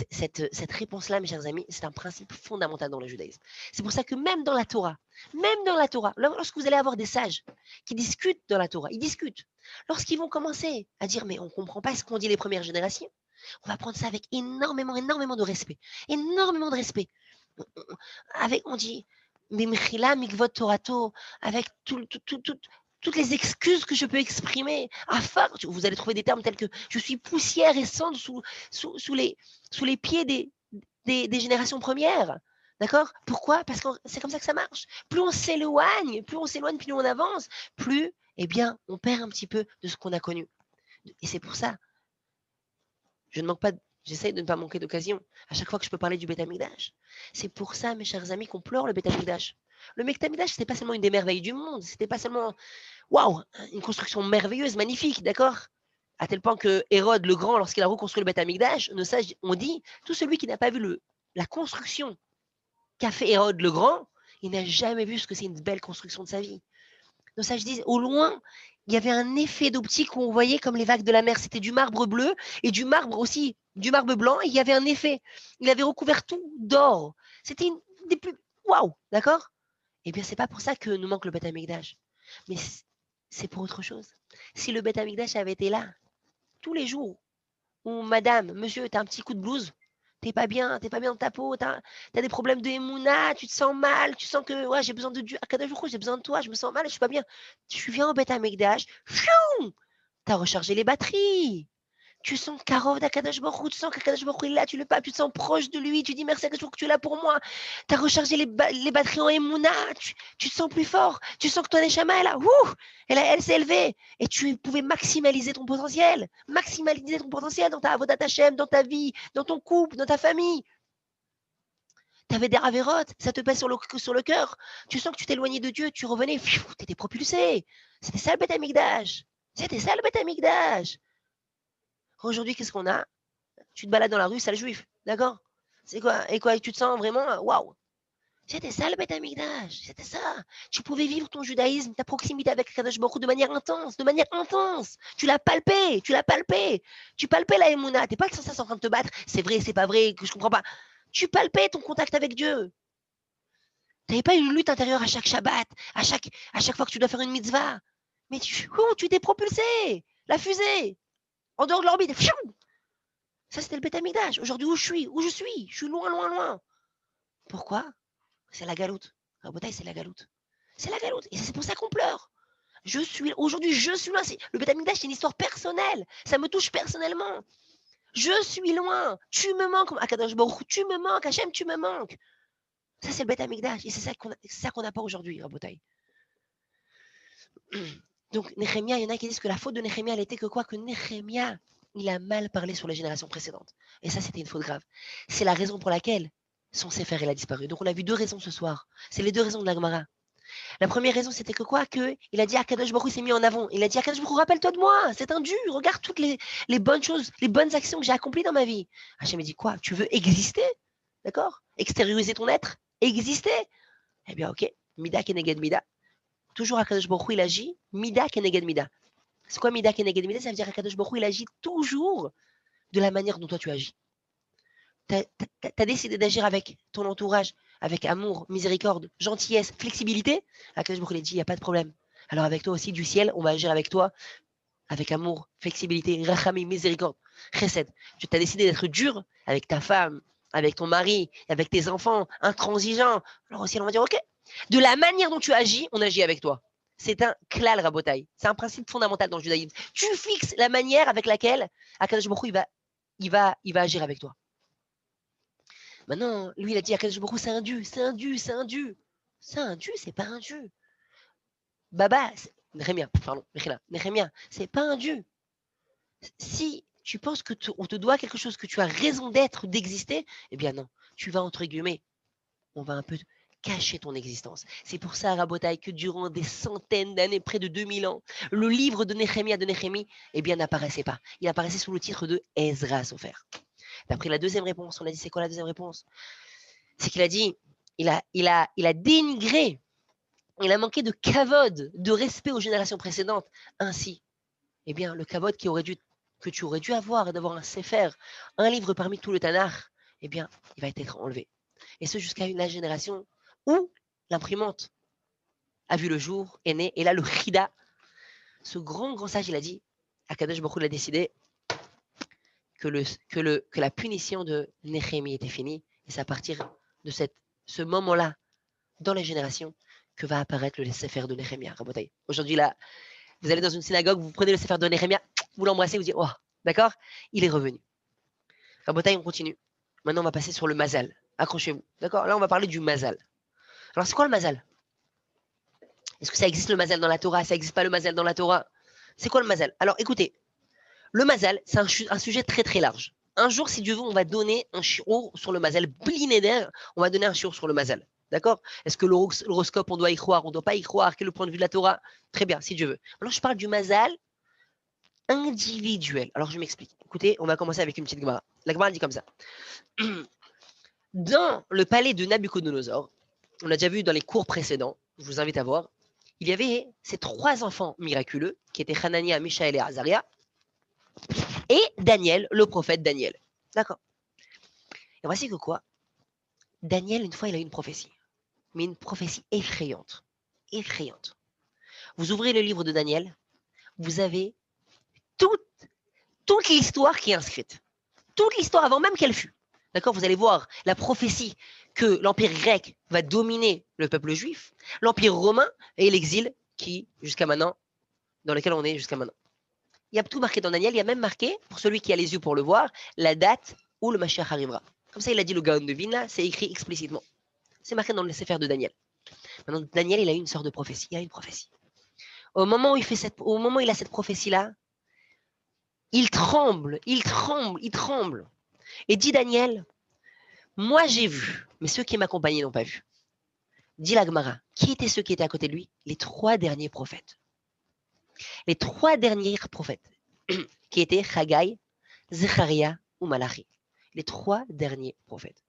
cette réponse-là, mes chers amis, c'est un principe fondamental dans le judaïsme. C'est pour ça que même dans la Torah, lorsque vous allez avoir des sages qui discutent dans la Torah, ils discutent. Lorsqu'ils vont commencer à dire, mais on ne comprend pas ce qu'ont dit les premières générations, on va prendre ça avec énormément de respect. Énormément de respect. On dit, Mimchila mikvot Torato, avec toutes les excuses que je peux exprimer. Vous allez trouver des termes tels que je suis poussière et cendre sous les pieds des générations premières. D'accord? Pourquoi? Parce que c'est comme ça que ça marche. Plus on s'éloigne, plus on avance, plus, eh bien, on perd un petit peu de ce qu'on a connu. Et c'est pour ça, je ne manque pas J'essaye de ne pas manquer d'occasion à chaque fois que je peux parler du Beth Amikdash. C'est pour ça, mes chers amis, qu'on pleure le Beth Amikdash. Le Beth Amikdash, c'était pas seulement une des merveilles du monde, c'était pas seulement, waouh, une construction merveilleuse, magnifique, d'accord? À tel point que Hérode le Grand, lorsqu'il a reconstruit le Beth Amikdash, on dit, tout celui qui n'a pas vu la construction qu'a fait Hérode le Grand, il n'a jamais vu ce que c'est une belle construction de sa vie. Nos sages disent, au loin, il y avait un effet d'optique où on voyait comme les vagues de la mer. C'était du marbre bleu et du marbre aussi, du marbre blanc. Et il y avait un effet. Il avait recouvert tout d'or. C'était une des plus... Waouh, d'accord? Eh bien, c'est pas pour ça que nous manque le Beth Amikdash. Mais c'est pour autre chose. Si le Beth Amikdash avait été là, tous les jours, où madame, monsieur, t'as un petit coup de blues, t'es pas bien dans ta peau, t'as des problèmes de Emouna, tu te sens mal, tu sens que ouais, j'ai besoin de Dieu, Akadosh Baruch Hu, j'ai besoin de toi, je me sens mal, je suis pas bien. Tu viens au Beth Amikdash, t'as rechargé les batteries. Tu sens Karov d'Akadosh Baruch Hu, tu sens qu'Akadosh Baruch Hu est là, tu le papes, tu te sens proche de lui, tu dis merci Akadosh Baruch Hu que tu es là pour moi. Tu as rechargé les batteries en Emouna, tu te sens plus fort, tu sens que ton Neshama est là, elle s'est élevée et tu pouvais maximaliser ton potentiel dans ta Avodat Hashem, dans ta vie, dans ton couple, dans ta famille. Tu avais des ravérotes, ça te pèse sur le cœur. Tu sens que tu t'éloignais de Dieu, tu revenais, tu étais propulsé. C'était ça le Beth Amikdash. C'était ça le Beth Amikdash. Aujourd'hui, qu'est-ce qu'on a? Tu te balades dans la rue, sale juif, d'accord? C'est quoi? Et quoi? Tu te sens vraiment, waouh! C'était ça le Beth Amikdash, c'était ça. Tu pouvais vivre ton judaïsme, ta proximité avec Kadosh Baruch Hu de manière intense, de manière intense. Tu l'as palpé, tu l'as palpé. Tu palpais la Emouna. T'es pas sans ça en train de te battre. C'est vrai, c'est pas vrai, que je comprends pas. Tu palpais ton contact avec Dieu. Tu n'avais pas une lutte intérieure à chaque Shabbat, à chaque fois que tu dois faire une mitzvah. Mais tu t'es propulsé, la fusée, en dehors de l'orbite. Ça, c'était le Beth Amikdash. Aujourd'hui, où je suis? Je suis loin, loin, loin. Pourquoi? C'est la galoute. Rabotaï, c'est la galoute. C'est la galoute. Et c'est pour ça qu'on pleure. Aujourd'hui, je suis loin. Le Beth Amikdash, c'est une histoire personnelle. Ça me touche personnellement. Je suis loin. Tu me manques. Akadosh Baruch Hu, tu me manques. Hachem, tu me manques. Ça, c'est le Beth Amikdash. Et c'est ça qu'on n'a pas aujourd'hui, Rabotaï. Donc, Nehemia, il y en a qui disent que la faute de Nehemia, elle était que quoi? Que Nehemia, il a mal parlé sur les générations précédentes. Et ça, c'était une faute grave. C'est la raison pour laquelle son Sefer, il a disparu. Donc, on a vu deux raisons ce soir. C'est les deux raisons de la Gemara. La première raison, c'était que quoi? Il a dit Akadosh Baruch Hu s'est mis en avant. Il a dit Akadosh Baruch Hu, rappelle-toi de moi, c'est un Dieu. Regarde toutes les bonnes choses, les bonnes actions que j'ai accomplies dans ma vie. Hachem dit quoi? Tu veux exister? D'accord? Extérioriser ton être? Exister? Eh bien, ok. Mida keneged mida. Toujours Akadosh Baruch Hu, il agit Mida keneged mida. C'est quoi Mida keneged mida? Ça veut dire Akadosh Baruch Hu, il agit toujours de la manière dont toi tu agis. Tu as décidé d'agir avec ton entourage, avec amour, miséricorde, gentillesse, flexibilité. Akadosh Baruch Hu, il dit, il n'y a pas de problème. Alors avec toi aussi, du ciel, on va agir avec toi, avec amour, flexibilité, rachamim, miséricorde, chesed. Tu as décidé d'être dur avec ta femme, avec ton mari, avec tes enfants, intransigeant. Alors au ciel, on va dire, ok. De la manière dont tu agis, on agit avec toi. C'est un klal rabotai. C'est un principe fondamental dans le judaïsme. Tu fixes la manière avec laquelle Akadosh Baruch Hu, il va agir avec toi. Maintenant, lui, il a dit Akadosh Baruch Hu, c'est un dieu, c'est un dieu, c'est un dieu. C'est un dieu, c'est pas un dieu. Baba, Nehemia, pardon, Nehemia, c'est pas un dieu. Si tu penses que on te doit quelque chose, que tu as raison d'être, d'exister, eh bien non. Tu vas, entre guillemets, on va un peu cacher ton existence. C'est pour ça, Rabotai, que durant des centaines d'années, près de 2000 ans, le livre de Néhémie, eh bien, n'apparaissait pas. Il apparaissait sous le titre de Ezra Sofer. D'après la deuxième réponse, on a dit, c'est quoi la deuxième réponse? C'est qu'il a dit, il a dénigré, il a manqué de kavod, de respect aux générations précédentes. Ainsi, eh bien, le kavod que tu aurais dû avoir, d'avoir un sefer, un livre parmi tout le Tanakh, eh bien, il va être enlevé. Et ce, jusqu'à la génération où l'imprimante a vu le jour, est né, et là, le Chida, ce grand sage, il a dit, Akadosh Baruch Hu l'a décidé, que la punition de Néhémie était finie, et c'est à partir de ce moment-là, dans les générations, que va apparaître le Sefer de Néhémie. Aujourd'hui, là, vous allez dans une synagogue, vous prenez le Sefer de Néhémie, vous l'embrassez, vous dites, oh, d'accord, il est revenu. Rabotai, on continue. Maintenant, on va passer sur le Mazal. Accrochez-vous. D'accord? Là, on va parler du Mazal. Alors, c'est quoi le Mazal? Est-ce que ça existe le Mazal dans la Torah? Ça n'existe pas le Mazal dans la Torah? C'est quoi le Mazal? Alors, écoutez, le Mazal, c'est un sujet très très large. un jour, si Dieu veut, on va donner un shiur sur le mazal. Blinéder, on va donner un shiur sur le mazal. D'accord? Est-ce que l'horoscope, on doit y croire, on ne doit pas y croire? Quel est le point de vue de la Torah? Très bien, si Dieu veut. Maintenant, je parle du mazal individuel. Alors, je m'explique. Écoutez, on va commencer avec une petite Gemara. La Gemara dit comme ça. Dans le palais de Nabucodonosor, on a déjà vu dans les cours précédents, je vous invite à voir, il y avait ces 3 enfants miraculeux qui étaient Hanania, Mishaël et Azaria, et Daniel, le prophète Daniel. D'accord. Et voici que quoi? Daniel, une fois, il a eu une prophétie, mais une prophétie effrayante. Effrayante. Vous ouvrez le livre de Daniel, vous avez toute l'histoire qui est inscrite. Toute l'histoire avant même qu'elle fût. D'accord? Vous allez voir la prophétie que l'Empire grec va dominer le peuple juif, l'Empire romain et l'exil qui, jusqu'à maintenant, dans lequel on est jusqu'à maintenant. Il y a tout marqué dans Daniel, il y a même marqué, pour celui qui a les yeux pour le voir, la date où le Mashiach arrivera. Comme ça, il a dit le Gaon de Vilna, c'est écrit explicitement. C'est marqué dans le Sefer de Daniel. Maintenant, Daniel, il a eu une sorte de prophétie. Il a une prophétie. Au moment où il a cette prophétie-là, il tremble, il tremble, il tremble. Et dit Daniel, moi j'ai vu, mais ceux qui m'accompagnaient n'ont pas vu. Dit la Gemara, qui étaient ceux qui étaient à côté de lui? Les 3 derniers prophètes. Les 3 derniers prophètes, qui étaient Haggai, Zecharia ou Malachi. Les 3 derniers prophètes.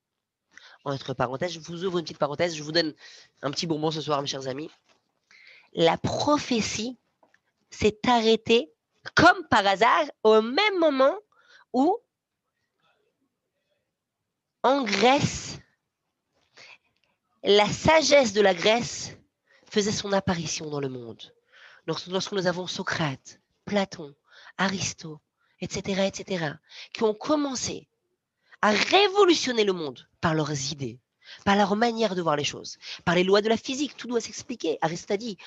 Entre parenthèses, je vous ouvre une petite parenthèse, je vous donne un petit bonbon ce soir, mes chers amis. La prophétie s'est arrêtée, comme par hasard, au même moment où, en Grèce, la sagesse de la Grèce faisait son apparition dans le monde. Lorsque nous avons Socrate, Platon, Aristote, etc., qui ont commencé à révolutionner le monde par leurs idées, par leur manière de voir les choses, par les lois de la physique, tout doit s'expliquer. Aristote a dit,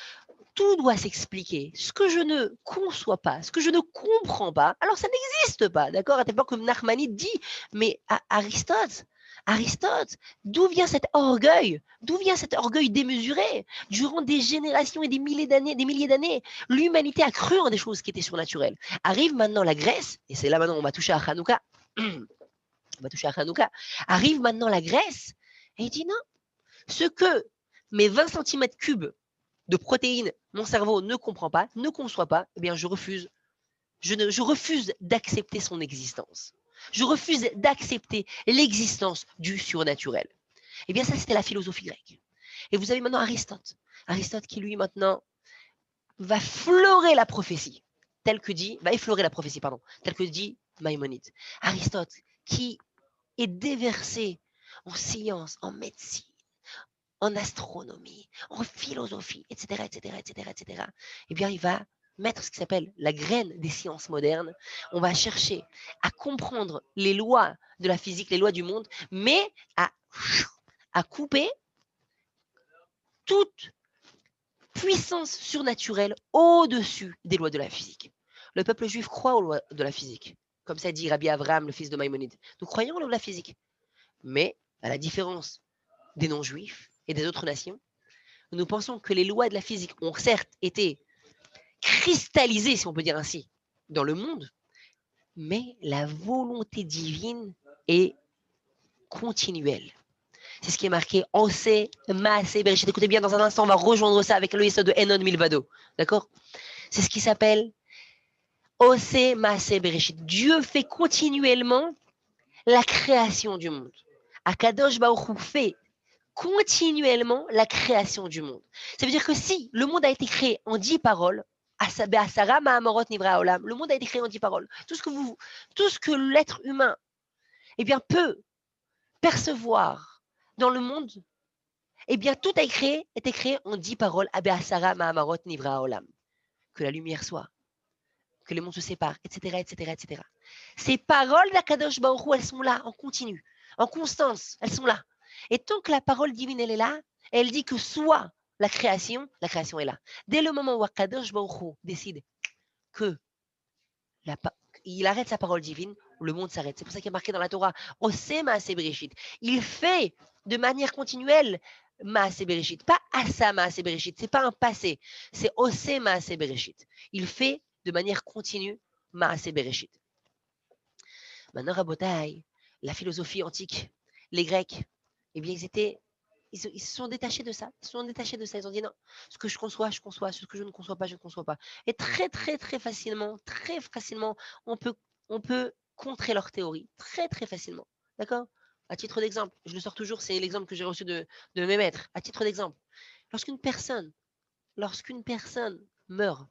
tout doit s'expliquer. Ce que je ne conçois pas, ce que je ne comprends pas, alors ça n'existe pas, d'accord? À tel point que Nachmanide dit, mais Aristote, d'où vient cet orgueil? D'où vient cet orgueil démesuré? Durant des générations et des milliers d'années, l'humanité a cru en des choses qui étaient surnaturelles. Arrive maintenant la Grèce, et c'est là maintenant on va toucher à Hanouka, arrive maintenant la Grèce, et il dit non, ce que mes 20 cm3 de protéines, mon cerveau ne comprend pas, ne conçoit pas, eh bien je refuse. Je refuse d'accepter son existence. Je refuse d'accepter l'existence du surnaturel. Eh bien ça, c'était la philosophie grecque. Et vous avez maintenant Aristote. Aristote qui, lui, maintenant, va effleurer la prophétie, telle que dit Maïmonide. Aristote qui est déversé en sciences, en médecine, en astronomie, en philosophie, etc., eh bien, il va mettre ce qui s'appelle la graine des sciences modernes. On va chercher à comprendre les lois de la physique, les lois du monde, mais à couper toute puissance surnaturelle au-dessus des lois de la physique. Le peuple juif croit aux lois de la physique, comme ça dit Rabbi Avraham, le fils de Maïmonide. Nous croyons aux lois de la physique, mais à la différence des non-juifs et des autres nations, nous pensons que les lois de la physique ont certes été cristallisées, si on peut dire ainsi, dans le monde, mais la volonté divine est continuelle. C'est ce qui est marqué Ose, Maase, Bereshit. Écoutez bien, dans un instant, on va rejoindre ça avec le Yesod de Enon Milvado. D'accord? C'est ce qui s'appelle Ose, Maase, Bereshit. Dieu fait continuellement la création du monde. Akadosh Baruch Hu fait continuellement la création du monde. Ça veut dire que si le monde a été créé en 10 paroles, le monde a été créé en 10 paroles. Tout ce que l'être humain eh bien, peut percevoir dans le monde, eh bien, tout a été créé en 10 paroles. Que la lumière soit, que les mondes se séparent, etc. Ces paroles d'Akadosh Baruch Hu, elles sont là, en continu, en constance, elles sont là. Et tant que la parole divine, elle est là, elle dit que soit la création est là. Dès le moment où Akadosh Baruch Hu décide que il arrête sa parole divine, le monde s'arrête. C'est pour ça qu'il est marqué dans la Torah, Ose Maaseh Bereshit. Il fait de manière continuelle Maaseh Bereshit, pas Asa Maaseh Bereshit, c'est pas un passé, c'est Ose Maaseh Bereshit. Il fait de manière continue Maaseh Bereshit. Maintenant, Rabotaï, la philosophie antique, les Grecs, eh bien, ils se sont détachés de ça. Ils se sont détachés de ça. Ils ont dit non, ce que je conçois, je conçois. Ce que je ne conçois pas, je ne conçois pas. Et très facilement, on peut contrer leur théorie. Très facilement. D'accord? À titre d'exemple, je le sors toujours, c'est l'exemple que j'ai reçu de mes maîtres. À titre d'exemple, lorsqu'une personne, lorsqu'une personne meurt,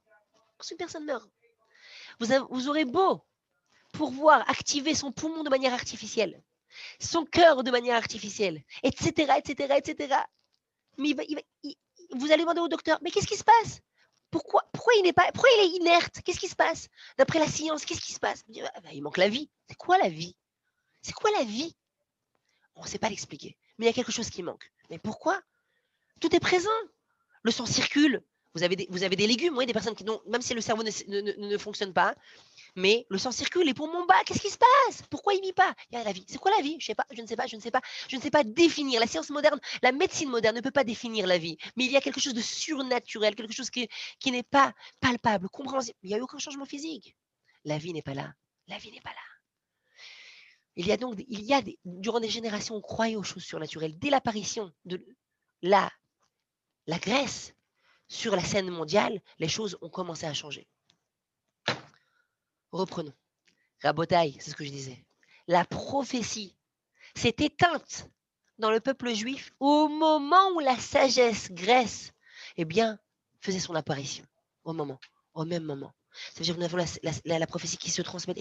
lorsqu'une personne meurt, vous aurez beau pouvoir activer son poumon de manière artificielle, son cœur de manière artificielle, etc. Mais vous allez demander au docteur, mais qu'est-ce qui se passe? Pourquoi il est inerte? Qu'est-ce qui se passe? D'après la science, qu'est-ce qui se passe? Il manque la vie. C'est quoi la vie? C'est quoi la vie? On ne sait pas l'expliquer. Mais il y a quelque chose qui manque. Mais pourquoi? Tout est présent. Le sang circule. Vous avez des légumes, oui, des personnes qui n'ont, même si le cerveau ne fonctionne pas, mais le sang circule, les poumons bas, qu'est-ce qui se passe? Pourquoi il vit pas? Il y a la vie. C'est quoi la vie? Je sais pas, je ne sais pas, je ne sais pas. Je ne sais pas définir. La science moderne, la médecine moderne ne peut pas définir la vie. Mais il y a quelque chose de surnaturel, quelque chose qui n'est pas palpable, compréhensible. Il n'y a eu aucun changement physique. La vie n'est pas là. La vie n'est pas là. Durant des générations, on croyait aux choses surnaturelles. Dès l'apparition de la Grèce sur la scène mondiale, les choses ont commencé à changer. Reprenons. Rabotaï, c'est ce que je disais. La prophétie s'est éteinte dans le peuple juif au moment où la sagesse grecque, eh bien, faisait son apparition. Au même moment. Ça veut dire que nous avons la prophétie qui se transmet.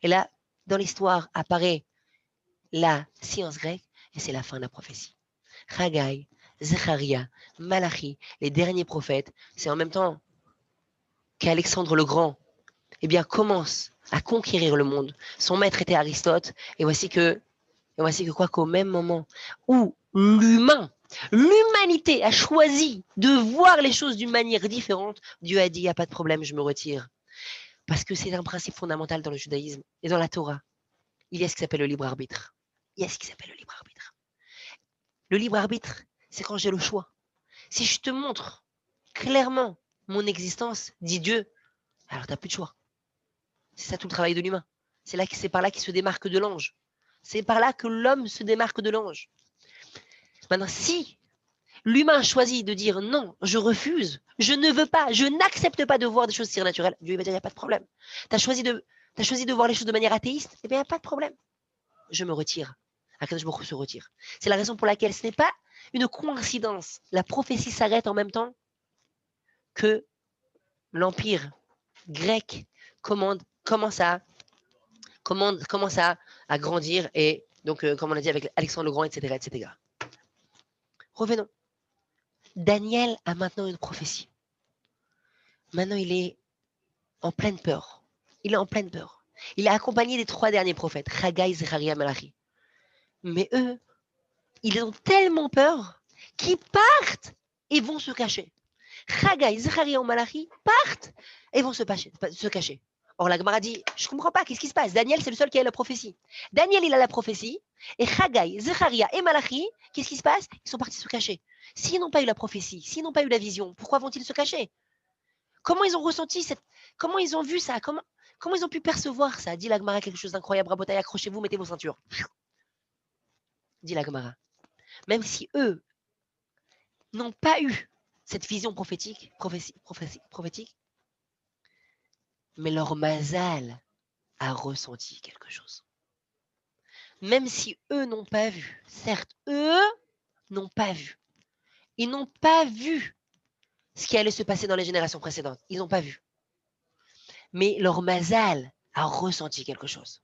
Et là, dans l'histoire, apparaît la science grecque et c'est la fin de la prophétie. Haggai, Zecharia, Malachi, les derniers prophètes, c'est en même temps qu'Alexandre le Grand, eh bien, commence à conquérir le monde. Son maître était Aristote, et voici que quoi qu'au même moment où l'humanité a choisi de voir les choses d'une manière différente, Dieu a dit, il n'y a pas de problème, je me retire. Parce que c'est un principe fondamental dans le judaïsme et dans la Torah. Il y a ce qui s'appelle le libre arbitre. Le libre arbitre, c'est quand j'ai le choix. Si je te montre clairement mon existence, dit Dieu, alors tu n'as plus de choix. C'est ça tout le travail de l'humain. C'est par là qu'il se démarque de l'ange. C'est par là que l'homme se démarque de l'ange. Maintenant, si l'humain choisit de dire non, je refuse, je ne veux pas, je n'accepte pas de voir des choses surnaturelles, Dieu va dire, il n'y a pas de problème. Tu as choisi de voir les choses de manière athéiste, eh bien, il n'y a pas de problème. Je me retire. Akadosh Baruch Hu se retire. C'est la raison pour laquelle ce n'est pas une coïncidence. La prophétie s'arrête en même temps que l'empire grec commence à grandir et donc, comme on a dit avec Alexandre le Grand, etc. Revenons. Daniel a maintenant une prophétie. Maintenant, il est en pleine peur. Il est accompagné des 3 derniers prophètes, Haggai, Zecharia, Malachi. Mais eux, ils ont tellement peur qu'ils partent et vont se cacher. Haggai, Zecharia ou Malachi partent et vont se cacher. Or, la Gemara dit, je ne comprends pas, qu'est-ce qui se passe? Daniel, c'est le seul qui a la prophétie. Daniel, il a la prophétie, et Haggai, Zecharia et Malachi, qu'est-ce qui se passe? Ils sont partis se cacher. S'ils n'ont pas eu la prophétie, s'ils n'ont pas eu la vision, pourquoi vont-ils se cacher? Comment ils ont ressenti comment ils ont vu ça? Comment ils ont pu percevoir ça? Dit la Gemara quelque chose d'incroyable. Rabotaï, accrochez-vous, mettez vos ceintures. Dit la Gemara. Même si eux n'ont pas eu cette vision prophétique, mais leur mazal a ressenti quelque chose. Même si eux n'ont pas vu, certes, eux n'ont pas vu. Ils n'ont pas vu ce qui allait se passer dans les générations précédentes. Ils n'ont pas vu. Mais leur mazal a ressenti quelque chose.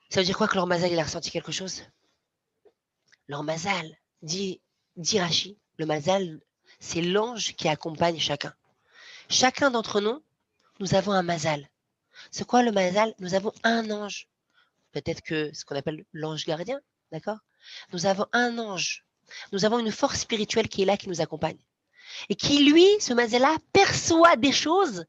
Ça veut dire quoi que leur mazal, il a ressenti quelque chose? Leur mazal, dit Rashi, le mazal, c'est l'ange qui accompagne chacun. Chacun d'entre nous avons un mazal. C'est quoi le mazal? Nous avons un ange. Peut-être que ce qu'on appelle l'ange gardien, d'accord? Nous avons un ange. Nous avons une force spirituelle qui est là, qui nous accompagne. Et qui, lui, ce mazal-là, perçoit des choses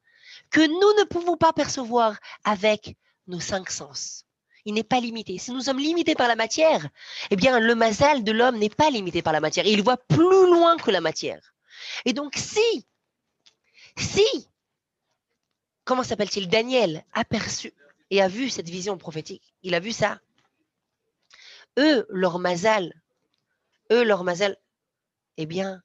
que nous ne pouvons pas percevoir avec nos 5 sens. Il n'est pas limité. Si nous sommes limités par la matière, eh bien, le mazal de l'homme n'est pas limité par la matière. Il voit plus loin que la matière. Et donc, si, comment s'appelle-t-il, Daniel a perçu, et a vu cette vision prophétique. Il a vu ça. Eux, leur mazal, eh bien,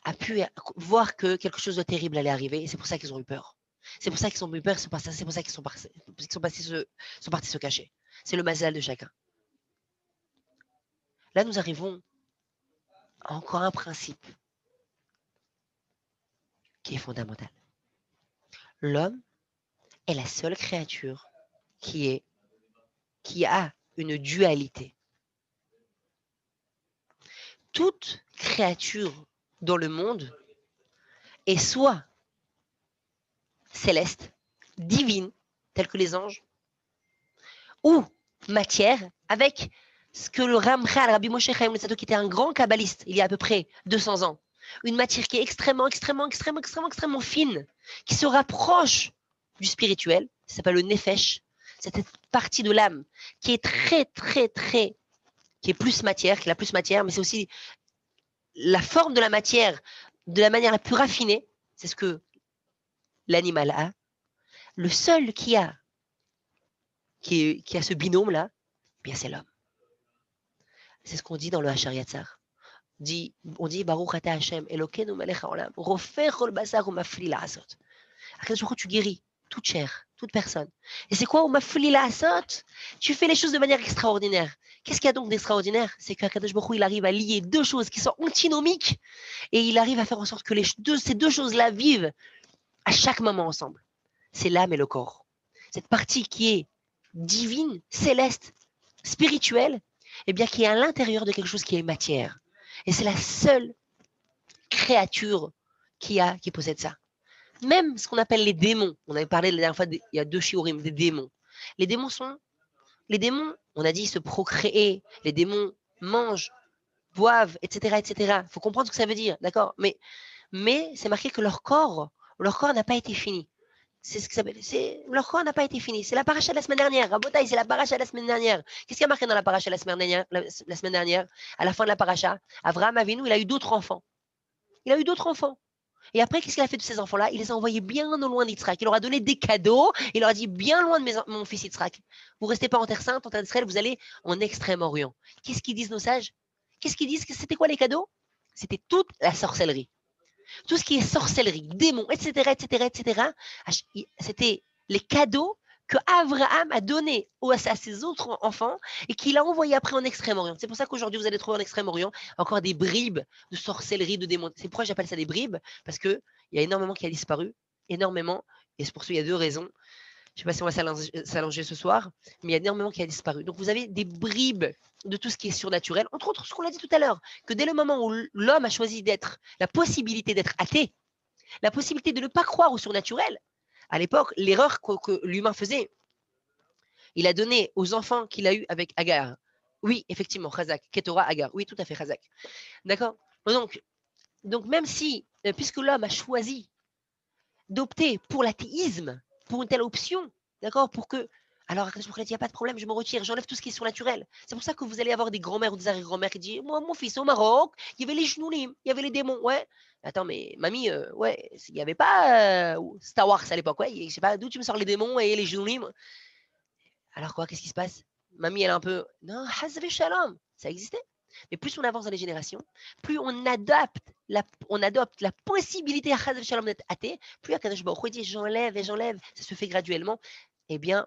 a pu voir que quelque chose de terrible allait arriver, et c'est pour ça qu'ils ont eu peur. C'est pour ça qu'ils ont eu peur, c'est pour ça qu'ils sont partis se cacher. C'est le mazal de chacun. Là, nous arrivons à encore un principe qui est fondamental. L'homme est la seule créature qui a une dualité. Toute créature dans le monde est soit céleste, divine, telle que les anges, ou matière, avec ce que le Ramchal, Rabbi Moshe Chaim Luzzatto, qui était un grand kabbaliste il y a à peu près 200 ans, une matière qui est extrêmement fine, qui se rapproche du spirituel, ça s'appelle le nefesh, cette partie de l'âme qui est qui est plus matière, qui est la plus matière, mais c'est aussi la forme de la matière de la manière la plus raffinée, c'est ce que l'animal a. Le seul qui a ce binôme-là, eh bien c'est l'homme. C'est ce qu'on dit dans le Hachar Yatzar. On dit Baruch ata Hashem, Elokeinu melech haolam, rofer kol basar umafli la'asot. Akadosh Baruch Hu, tu guéris toute chair, toute personne. Et c'est quoi umafli la'asot? Tu fais les choses de manière extraordinaire. Qu'est-ce qu'il y a donc d'extraordinaire? C'est qu'Akadosh Baruch Hu, il arrive à lier deux choses qui sont antinomiques et il arrive à faire en sorte que ces deux choses-là vivent à chaque moment ensemble. C'est l'âme et le corps. Cette partie qui est divine, céleste, spirituelle, eh bien, qui est à l'intérieur de quelque chose qui est matière. Et c'est la seule créature qui possède ça. Même ce qu'on appelle les démons, on avait parlé la dernière fois, il y a 2 shiurim, des démons. Les démons, on a dit se procréer, les démons mangent, boivent, etc., etc. Il faut comprendre ce que ça veut dire, d'accord? Mais c'est marqué que leur corps n'a pas été fini. C'est ce que ça s'appelle. Leur corps n'a pas été fini. C'est la paracha de la semaine dernière. Rabotaï, c'est la paracha de la semaine dernière. Qu'est-ce qu'il y a marqué dans la paracha de la semaine dernière? À la fin de la paracha, Avraham Avinu, il a eu d'autres enfants. Et après, qu'est-ce qu'il a fait de ces enfants-là? Il les a envoyés bien au loin d'Yitzhak. Il leur a donné des cadeaux. Il leur a dit bien loin de mon fils Yitzhak. Vous ne restez pas en terre sainte, en terre d'Israël, vous allez en Extrême-Orient. Qu'est-ce qu'ils disent nos sages? Qu'est-ce qu'ils disent? C'était quoi les cadeaux? C'était toute la sorcellerie. Tout ce qui est sorcellerie, démons, etc., c'était les cadeaux que Abraham a donnés à ses autres enfants et qu'il a envoyés après en Extrême-Orient. C'est pour ça qu'aujourd'hui, vous allez trouver en Extrême-Orient encore des bribes de sorcellerie, de démons. C'est pourquoi j'appelle ça des bribes, parce qu'il y a énormément qui a disparu, énormément, et c'est pour ça qu'il y a 2 raisons. Je ne sais pas si on va s'allonger ce soir, mais il y a énormément qui a disparu. Donc, vous avez des bribes de tout ce qui est surnaturel, entre autres ce qu'on a dit tout à l'heure, que dès le moment où l'homme a choisi la possibilité d'être athée, la possibilité de ne pas croire au surnaturel, à l'époque, l'erreur que l'humain faisait, il a donné aux enfants qu'il a eu avec Agar. Oui, effectivement, Chazak, Ketora, Agar. Oui, tout à fait, Chazak. D'accord? Donc, même si, puisque l'homme a choisi d'opter pour l'athéisme, pour une telle option, d'accord, pour que, alors il n'y a pas de problème, je me retire, j'enlève tout ce qui est surnaturel. C'est pour ça que vous allez avoir des grands-mères ou des arrière-grands-mères qui disent, moi, mon fils, au Maroc, il y avait les genoulim, il y avait les démons, ouais. Attends, mais mamie, ouais, il n'y avait pas Star Wars à l'époque, ouais, je sais pas, d'où tu me sors les démons et les genoulim? Alors quoi, qu'est-ce qui se passe? Mamie, elle est un peu, non, Hazve Shalom, ça existait. Mais plus on avance dans les générations, plus on adopte la possibilité à Hazve Shalom d'être athée, plus Akadosh Baruch Hu dit j'enlève et j'enlève, ça se fait graduellement. Eh bien,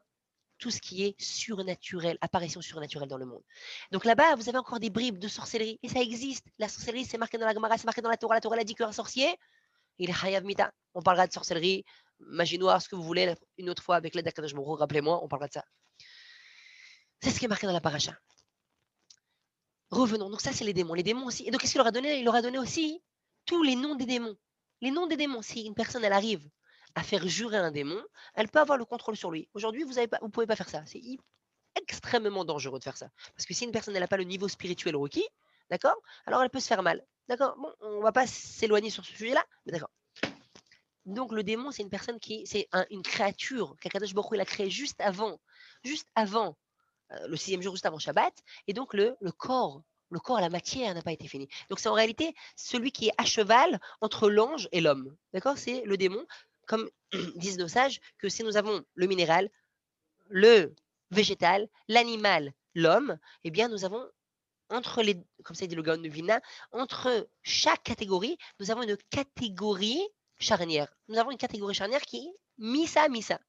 tout ce qui est surnaturel, apparition surnaturelle dans le monde. Donc là-bas, vous avez encore des bribes de sorcellerie, et ça existe. La sorcellerie, c'est marqué dans la Gemara, c'est marqué dans la Torah. La Torah a dit qu'un sorcier, il est Hayav Mita. On parlera de sorcellerie, magie noire, ce que vous voulez, une autre fois avec l'aide d'Akadosh Baruch Hu, rappelez-moi, on parlera de ça. C'est ce qui est marqué dans la paracha. Revenons, donc ça c'est les démons. Les démons aussi. Et donc qu'est-ce qu'il leur a donné? Il leur a donné aussi tous les noms des démons. Les noms des démons, si une personne elle arrive à faire jurer un démon, elle peut avoir le contrôle sur lui. Aujourd'hui, vous ne pouvez pas faire ça. C'est extrêmement dangereux de faire ça. Parce que si une personne n'a pas le niveau spirituel requis, d'accord, alors elle peut se faire mal. D'accord. Bon, on ne va pas s'éloigner sur ce sujet-là, mais d'accord. Donc le démon, c'est une personne c'est une créature qu'Akadosh Baruch Hu, il a créée juste avant le 6e jour, juste avant Shabbat, et donc le corps, la matière n'a pas été fini. Donc c'est en réalité celui qui est à cheval entre l'ange et l'homme. D'accord? C'est le démon, comme disent nos sages, que si nous avons le minéral, le végétal, l'animal, l'homme, eh bien, nous avons entre les, comme ça dit le Gaon de Vilna, entre chaque catégorie, nous avons une catégorie charnière. Nous avons une catégorie charnière qui est Misa Misa.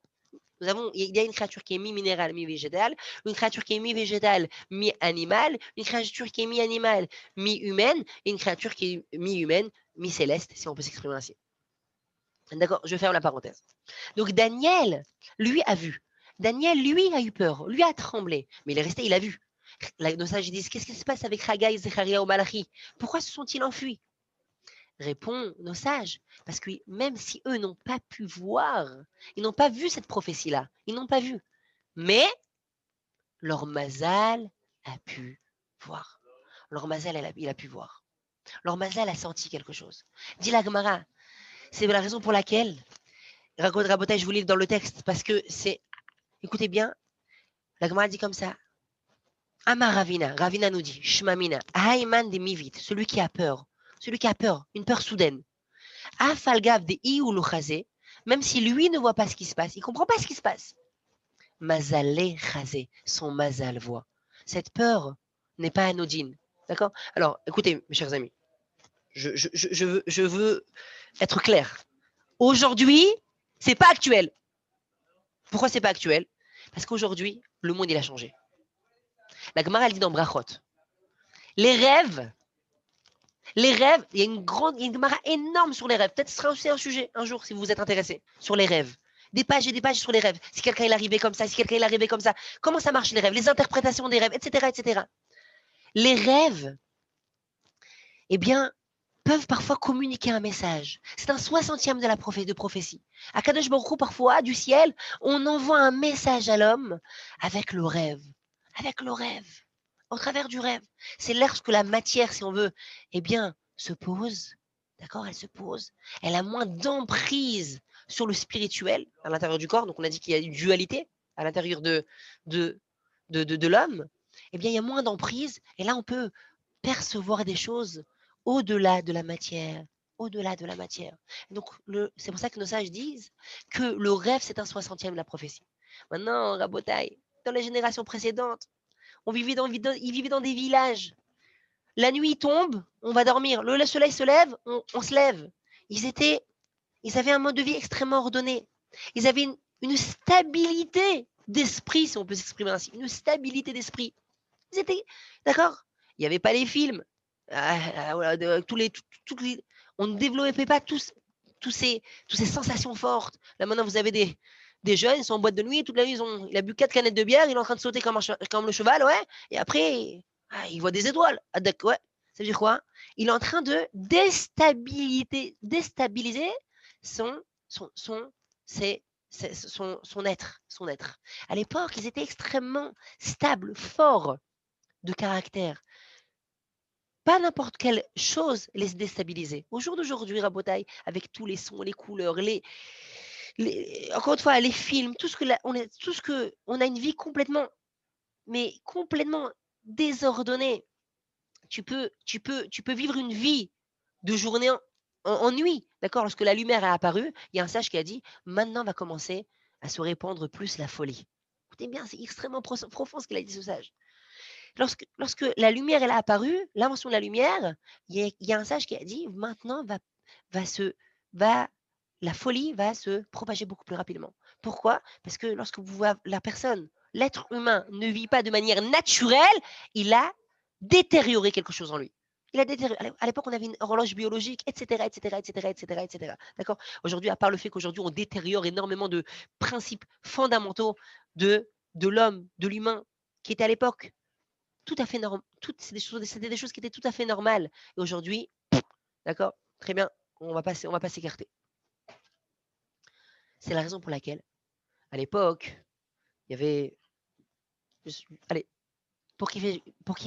Il y a une créature qui est mi-minérale, mi-végétale, une créature qui est mi-végétale, mi-animale, une créature qui est mi-animale, mi-humaine, et une créature qui est mi-humaine, mi-céleste, si on peut s'exprimer ainsi. D'accord, je ferme la parenthèse. Donc Daniel, lui, a vu. Daniel, lui, a eu peur, lui a tremblé, mais il est resté, il a vu. Nos sages disent, qu'est-ce qui se passe avec Haggai, Zecharia ou Malachi? Pourquoi se sont-ils enfuis? Répond nos sages, parce que même si eux n'ont pas pu voir, ils n'ont pas vu cette prophétie-là, ils n'ont pas vu. Mais leur mazal a pu voir. Leur mazal, il a pu voir. Leur mazal a senti quelque chose. Dit la Gemara, c'est la raison pour laquelle, raconte Rabotai, je vous lis dans le texte, parce que c'est, écoutez bien, la Gemara dit comme ça, Amar Ravina, Ravina nous dit, Shmamina, Haïman de Mivit, celui qui a peur, une peur soudaine. Afalgav de I ou l'Ochazé, même si lui ne voit pas ce qui se passe, il ne comprend pas ce qui se passe. Mazalé Chazé, son mazal voit. Cette peur n'est pas anodine. D'accord? Alors, écoutez, mes chers amis, je veux être clair. Aujourd'hui, c'est pas actuel. Pourquoi c'est pas actuel? Parce qu'aujourd'hui, le monde, il a changé. La Gemara, elle dit dans Brachot, les rêves, il y a une Gemara énorme sur les rêves. Peut-être ce sera aussi un sujet un jour, si vous êtes intéressé, sur les rêves. Des pages et des pages sur les rêves. Si quelqu'un est arrivé comme ça, si quelqu'un est arrivé comme ça, comment ça marche les rêves, les interprétations des rêves, etc., etc. Les rêves, eh bien, peuvent parfois communiquer un message. C'est un 60e de prophétie. À Kadosh Baruch Hu, parfois, du ciel, on envoie un message à l'homme avec le rêve. Avec le rêve. Au travers du rêve. C'est lorsque la matière, si on veut, eh bien, se pose. D'accord? Elle se pose. Elle a moins d'emprise sur le spirituel à l'intérieur du corps. Donc, on a dit qu'il y a une dualité à l'intérieur de l'homme. Eh bien, il y a moins d'emprise. Et là, on peut percevoir des choses au-delà de la matière. Au-delà de la matière. Donc, c'est pour ça que nos sages disent que le rêve, c'est un 60e de la prophétie. Maintenant, Rabotai, dans les générations précédentes, ils vivaient dans des villages. La nuit tombe, on va dormir. Le soleil se lève, on se lève. Ils avaient un mode de vie extrêmement ordonné. Ils avaient une stabilité d'esprit, si on peut s'exprimer ainsi. Une stabilité d'esprit. Ils étaient, d'accord? Il n'y avait pas les films. On ne développait pas toutes ces sensations fortes. Là, maintenant, vous avez des jeunes, ils sont en boîte de nuit, toute la nuit, il a bu 4 canettes de bière, il est en train de sauter comme le cheval, ouais, et après, il voit des étoiles. Ouais. Ça veut dire quoi? Il est en train de déstabiliser son être. À l'époque, ils étaient extrêmement stables, forts de caractère. Pas n'importe quelle chose les déstabiliser. Au jour d'aujourd'hui, Rabotai, avec tous les sons, les couleurs, encore une fois, les films, on a une vie complètement désordonnée. Tu peux vivre une vie de journée en nuit, d'accord? Lorsque la lumière a apparu, il y a un sage qui a dit, maintenant va commencer à se répandre plus la folie. Écoutez bien, c'est extrêmement profond ce qu'il a dit, ce sage. Lorsque la lumière elle a apparu, l'invention de la lumière, il y a un sage qui a dit maintenant la folie va se propager beaucoup plus rapidement. Pourquoi? Parce que lorsque l'être humain ne vit pas de manière naturelle, il a détérioré quelque chose en lui. Il a détérioré. À l'époque, on avait une horloge biologique, etc., etc., etc., etc., etc. D'accord? Aujourd'hui, à part le fait qu'aujourd'hui, on détériore énormément de principes fondamentaux de l'homme, de l'humain, qui était à l'époque tout à fait normal. C'était des choses qui étaient tout à fait normales. Et aujourd'hui, d'accord, très bien, on va pas s'écarter. C'est la raison pour laquelle, à l'époque, il y avait. Allez, pour kiffer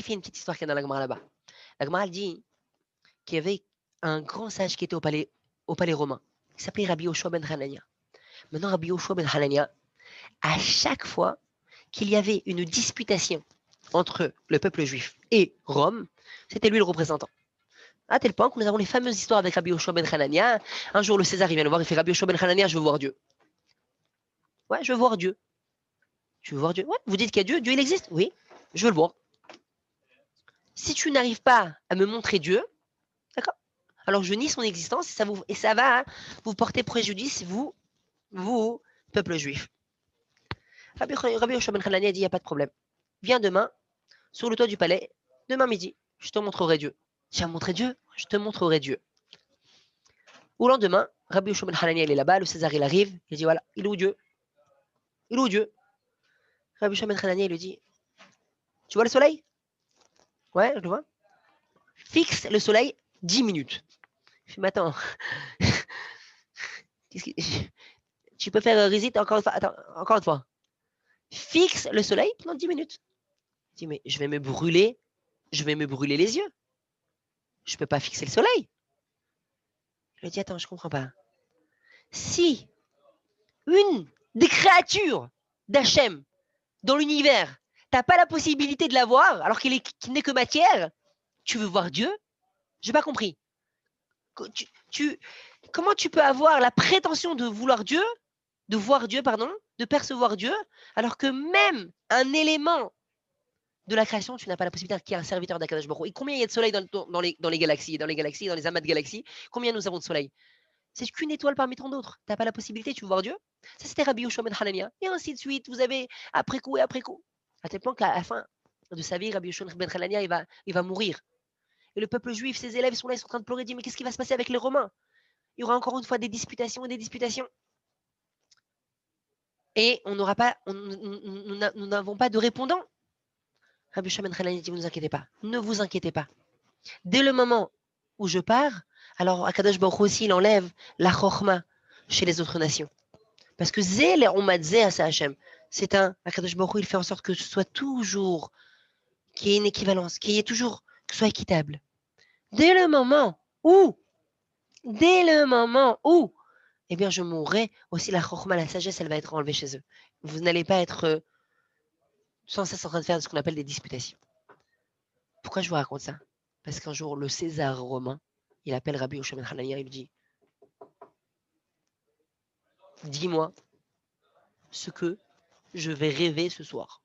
une petite histoire qu'il y a dans la Gemara là-bas. La Gemara dit qu'il y avait un grand sage qui était au palais romain, qui s'appelait Rabbi Yoshua ben Hanania. Maintenant, Rabbi Yoshua ben Hanania, à chaque fois qu'il y avait une disputation entre le peuple juif et Rome, c'était lui le représentant. À tel point que nous avons les fameuses histoires avec Rabbi Yoshua ben Hanania. Un jour, le César, il vient le voir, il fait Rabbi Yoshua ben Hanania, je veux voir Dieu. Ouais, je veux voir Dieu. Tu veux voir Dieu? Ouais. Vous dites qu'il y a Dieu. Dieu, il existe? Oui. Je veux le voir. Si tu n'arrives pas à me montrer Dieu, d'accord? Alors je nie son existence et ça va vous porter préjudice, vous, peuple juif. Rabbi Yoshua ben Hanani a dit, il n'y a pas de problème. Viens demain, sur le toit du palais, demain midi, je te montrerai Dieu. Tu vas me montrer Dieu? Je te montrerai Dieu. Au lendemain, Rabbi Yoshua ben Hanani, il est là-bas, le César, il arrive, il dit, voilà, il est où Dieu? Il est où Dieu? Rabbi Yoshua ben Hanani, il lui dit, tu vois le soleil? Ouais, je le vois. Fixe le soleil 10 minutes. Je dis, mais attends, tu peux faire reset encore une fois? Attends, encore une fois. Fixe le soleil pendant 10 minutes. Je dis, mais je vais me brûler les yeux. Je ne peux pas fixer le soleil. Je lui dis, attends, je ne comprends pas. Si une des créatures d'Hachem dans l'univers, tu n'as pas la possibilité de la voir, alors qu'il n'est que matière, tu veux voir Dieu? Je n'ai pas compris. Comment tu peux avoir la prétention de vouloir Dieu, de voir Dieu, pardon, de percevoir Dieu, alors que même un élément de la création, tu n'as pas la possibilité qu'il y ait un serviteur d'Akadosh Baruch Hu. Et combien il y a de soleil dans les galaxies, dans les amas de galaxies? Combien nous avons de soleil? C'est qu'une étoile parmi tant d'autres. Tu n'as pas la possibilité, tu veux voir Dieu? Ça, c'était Rabbi Yoshua ben Hanania. Et ainsi de suite, vous avez après coup et après coup. À tel point qu'à la fin de sa vie, Rabbi Yoshua ben Hanania, il va mourir. Et le peuple juif, ses élèves sont là, ils sont en train de pleurer, disent, mais qu'est-ce qui va se passer avec les Romains? Il y aura encore une fois des disputations et des disputations. Et on n'aura pas, nous n'avons pas de répondant. Rabbi Yoshua ben Hanania dit, vous ne vous inquiétez pas. Ne vous inquiétez pas. Dès le moment où je pars, alors Akadosh Baruch Hu aussi, il enlève la chorma chez les autres nations. Parce que Zé, les Oumad Zé à Hachem, c'est un Akadosh Baruch Hu, il fait en sorte que ce soit toujours, qu'il y ait une équivalence, qu'il y ait toujours, que ce soit équitable. Dès le moment où, eh bien, je mourrai, aussi la chorma, la sagesse, elle va être enlevée chez eux. Vous n'allez pas être sans cesse en train de faire ce qu'on appelle des disputations. Pourquoi je vous raconte ça? Parce qu'un jour, le César romain, il appelle Rabbi Yoshua ben Hanania, il lui dit, dis-moi ce que je vais rêver ce soir.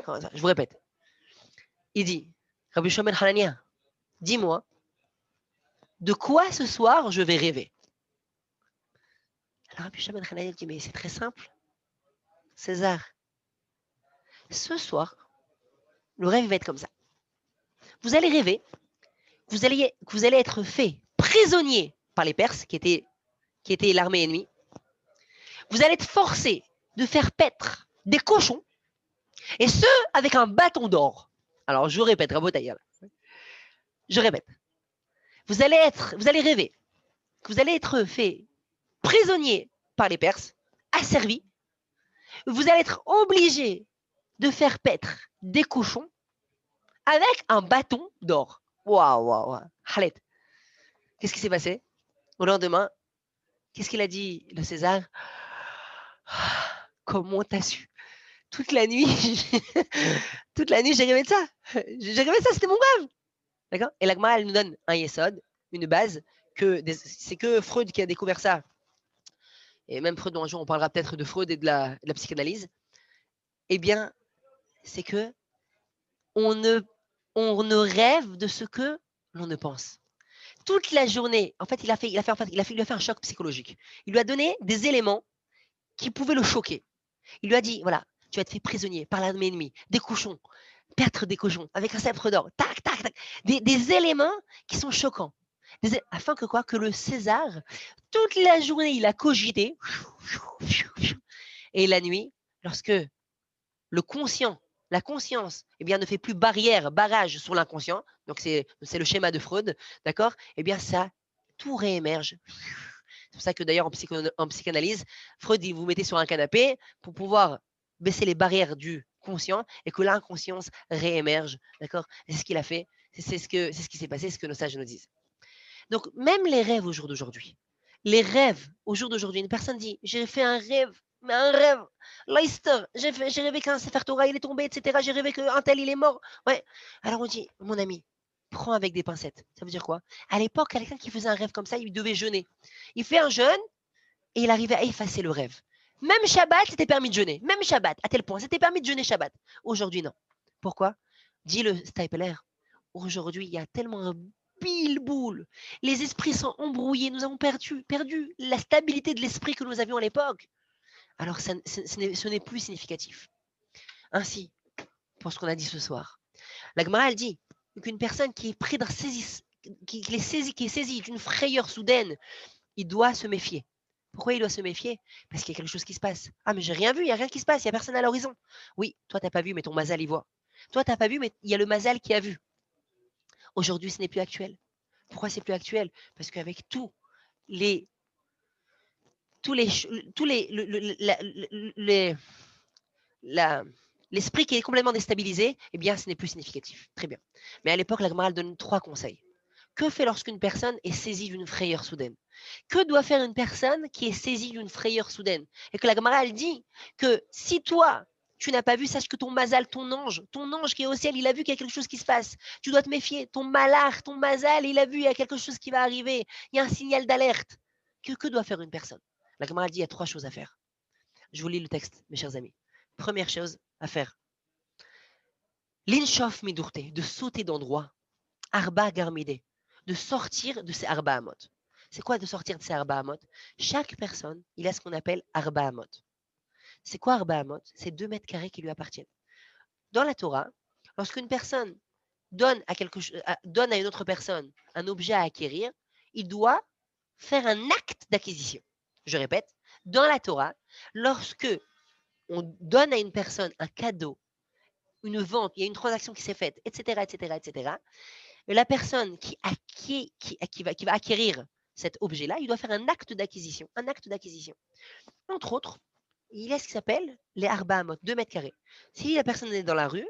Je vous répète. Il dit, Rabbi Yoshua ben Hanania, dis-moi de quoi ce soir je vais rêver. Alors Rabbi Yoshua ben Hanania dit, mais c'est très simple. César, ce soir, le rêve va être comme ça. Vous allez rêver, vous allez être fait prisonnier par les Perses, qui étaient l'armée ennemie. Vous allez être forcé de faire paître des cochons, et ce, avec un bâton d'or. Alors, je répète, Rabotaï, je répète. Vous allez rêver que vous allez être fait prisonnier par les Perses, asservi. Vous allez être obligé de faire paître des cochons avec un bâton d'or. Waouh. Khaled, qu'est-ce qui s'est passé? Au lendemain, qu'est-ce qu'il a dit, le César? Comment t'as su? Toute la nuit, j'ai rêvé de ça. J'ai rêvé de ça, c'était mon rêve. D'accord? Et l'Agma, elle nous donne un yesod, une base, c'est que Freud qui a découvert ça. Et même Freud, dont un jour on parlera peut-être de Freud et de la psychanalyse. Eh bien, c'est que on ne rêve de ce que l'on ne pense. Toute la journée, en fait, il a fait un choc psychologique. Il lui a donné des éléments qui pouvaient le choquer. Il lui a dit, voilà, tu vas être fait prisonnier par l'armée ennemie, des cochons, perdre des cochons avec un sceptre d'or, tac, tac, tac, des éléments qui sont choquants. Afin que quoi? Que le César, toute la journée, il a cogité. Et la nuit, lorsque la conscience, eh bien, ne fait plus barrage sur l'inconscient, donc c'est le schéma de Freud, d'accord? Eh bien, ça, tout réémerge. C'est pour ça que d'ailleurs, en psychanalyse, Freud, il vous mettait sur un canapé pour pouvoir baisser les barrières du conscient et que l'inconscience réémerge, d'accord? Et c'est ce qu'il a fait, c'est ce qui s'est passé, ce que nos sages nous disent. Donc, même les rêves au jour d'aujourd'hui, une personne dit, j'ai fait un rêve, mais un rêve, Leicester, j'ai rêvé qu'un Sefer Torah, il est tombé, etc. J'ai rêvé qu'un tel, il est mort. Ouais. Alors on dit, mon ami, prends avec des pincettes. Ça veut dire quoi? À l'époque, quelqu'un qui faisait un rêve comme ça, il devait jeûner. Il fait un jeûne et il arrivait à effacer le rêve. Même Shabbat, c'était permis de jeûner. Même Shabbat, à tel point, c'était permis de jeûner Shabbat. Aujourd'hui, non. Pourquoi? Dit le Stapler. Aujourd'hui, il y a tellement un bilboul. Les esprits sont embrouillés. Nous avons perdu la stabilité de l'esprit que nous avions à l'époque. Alors, ce n'est plus significatif. Ainsi, pour ce qu'on a dit ce soir, la Gemara, elle dit qu'une personne qui est prise d'un qui est saisie d'une frayeur soudaine, il doit se méfier. Pourquoi il doit se méfier? Parce qu'il y a quelque chose qui se passe. Ah, mais j'ai rien vu, il n'y a rien qui se passe, il n'y a personne à l'horizon. Oui, toi, tu n'as pas vu, mais ton mazal, il voit. Toi, tu n'as pas vu, mais il y a le mazal qui a vu. Aujourd'hui, ce n'est plus actuel. Pourquoi c'est plus actuel? Parce qu'avec tous les l'esprit qui est complètement déstabilisé, eh bien, ce n'est plus significatif. Très bien. Mais à l'époque, la Gemara donne 3 conseils. Que fait lorsqu'une personne est saisie d'une frayeur soudaine? Que doit faire une personne qui est saisie d'une frayeur soudaine? Et que la Gemara, elle dit que si toi, tu n'as pas vu, sache que ton mazal, ton ange qui est au ciel, il a vu qu'il y a quelque chose qui se passe. Tu dois te méfier. Ton malach, ton mazal, il a vu, il y a quelque chose qui va arriver. Il y a un signal d'alerte. Que doit faire une personne? La Gemara, elle dit, il y a 3 choses à faire. Je vous lis le texte, mes chers amis. Première chose à faire. L'inshof midurte, de sauter d'endroit. Arba garmide, de sortir de ces arba amot. C'est quoi de sortir de ces arba amot? Chaque personne, il a ce qu'on appelle arba amot. C'est quoi arba amot? C'est 2 mètres carrés qui lui appartiennent. Dans la Torah, lorsqu'une personne donne à une autre personne un objet à acquérir, il doit faire un acte d'acquisition. Je répète, dans la Torah, lorsque on donne à une personne un cadeau, une vente, il y a une transaction qui s'est faite, etc., etc., etc., la personne qui va acquérir cet objet-là, il doit faire un acte d'acquisition. Un acte d'acquisition. Entre autres, il y a ce qui s'appelle les arba amot, 2 mètres carrés. Si la personne est dans la rue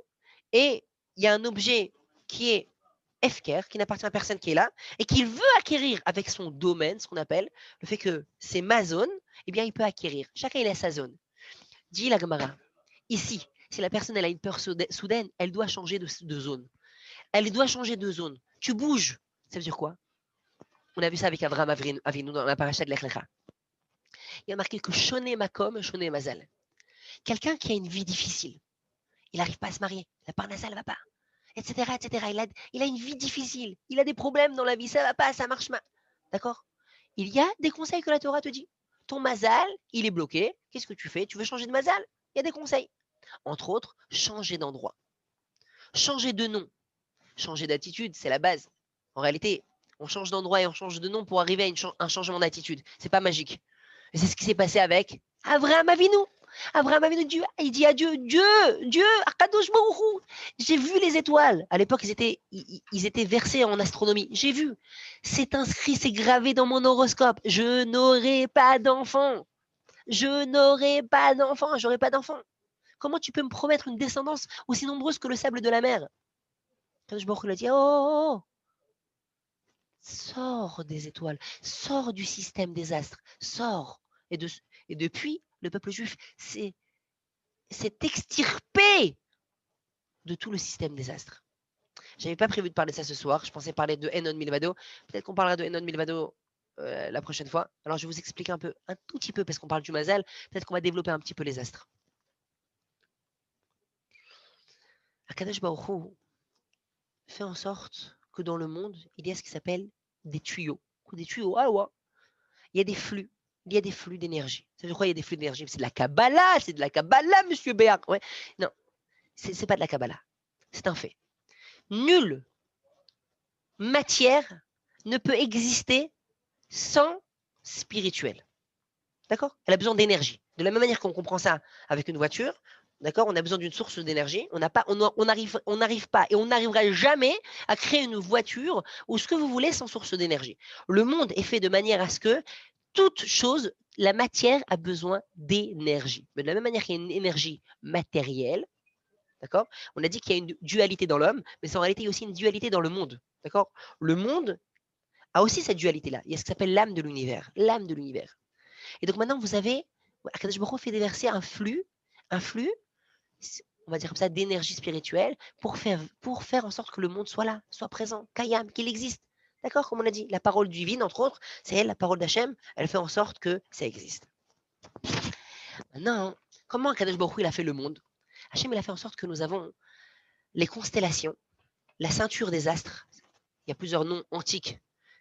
et il y a un objet qui est Efker, qui n'appartient à personne qui est là, et qu'il veut acquérir avec son domaine, ce qu'on appelle, le fait que c'est ma zone, eh bien, il peut acquérir. Chacun, il a sa zone. Dit la Gemara, ici, si la personne elle a une peur soudaine, elle doit changer de zone. Elle doit changer de zone. Tu bouges. Ça veut dire quoi? On a vu ça avec Avraham Avinu dans la paracha de l'Echlecha. Il y a marqué que Shoné Makom, Shoné Mazal. Quelqu'un qui a une vie difficile, il n'arrive pas à se marier, la parnassa ne va pas, etc., etc. Il a une vie difficile, il a des problèmes dans la vie, ça ne va pas, ça marche pas. D'accord? Il y a des conseils que la Torah te dit. Ton mazal, il est bloqué. Qu'est-ce que tu fais? Tu veux changer de mazal? Il y a des conseils. Entre autres, changer d'endroit, changer de nom, changer d'attitude, c'est la base. En réalité, on change d'endroit et on change de nom pour arriver à un changement d'attitude. C'est pas magique. Et c'est ce qui s'est passé avec Avraham Avinu. Avraham Avinu, Dieu, il dit à Dieu, Dieu, Akadosh Baruch. J'ai vu les étoiles. À l'époque, ils étaient versés en astronomie. J'ai vu. C'est inscrit, c'est gravé dans mon horoscope. Je n'aurai pas d'enfant. Je n'aurai pas d'enfant. J'aurai pas d'enfant. Comment tu peux me promettre une descendance aussi nombreuse que le sable de la mer? Akadosh Baruch lui a dit, oh, sors des étoiles, sors du système des astres, sors. Et depuis, le peuple juif s'est extirpé de tout le système des astres. Je n'avais pas prévu de parler de ça ce soir. Je pensais parler de Enon Milvado. Peut-être qu'on parlera de Enon Milvado la prochaine fois. Alors, je vais vous expliquer un tout petit peu, parce qu'on parle du Mazal. Peut-être qu'on va développer un petit peu les astres. Akadosh Baruch Hu fait en sorte que dans le monde, il y a ce qui s'appelle des tuyaux. Des tuyaux, ah ouais. Il y a des flux. Il y a des flux d'énergie. Ça veut dire quoi, il y a des flux d'énergie? C'est de la Kabbalah, monsieur Béard. Ouais. Non, c'est pas de la Kabbalah. C'est un fait. Nulle matière ne peut exister sans spirituel. D'accord? Elle a besoin d'énergie. De la même manière qu'on comprend ça avec une voiture, d'accord? On a besoin d'une source d'énergie. On n'arrive pas et on n'arrivera jamais à créer une voiture ou ce que vous voulez sans source d'énergie. Le monde est fait de manière à ce que toute chose, la matière a besoin d'énergie. Mais de la même manière qu'il y a une énergie matérielle, d'accord? On a dit qu'il y a une dualité dans l'homme, mais c'est en réalité aussi une dualité dans le monde, d'accord? Le monde a aussi cette dualité-là. Il y a ce qui s'appelle l'âme de l'univers, l'âme de l'univers. Et donc maintenant, vous avez, Akadosh Baruch Hu fait déverser un flux, on va dire comme ça, d'énergie spirituelle pour faire en sorte que le monde soit là, soit présent, Kayam, qu'il existe. D'accord? Comme on a dit, la parole divine, entre autres, c'est elle, la parole d'Hachem, elle fait en sorte que ça existe. Non, comment Kadosh Baruch Hu, il a fait le monde? Hachem, il a fait en sorte que nous avons les constellations, la ceinture des astres. Il y a plusieurs noms antiques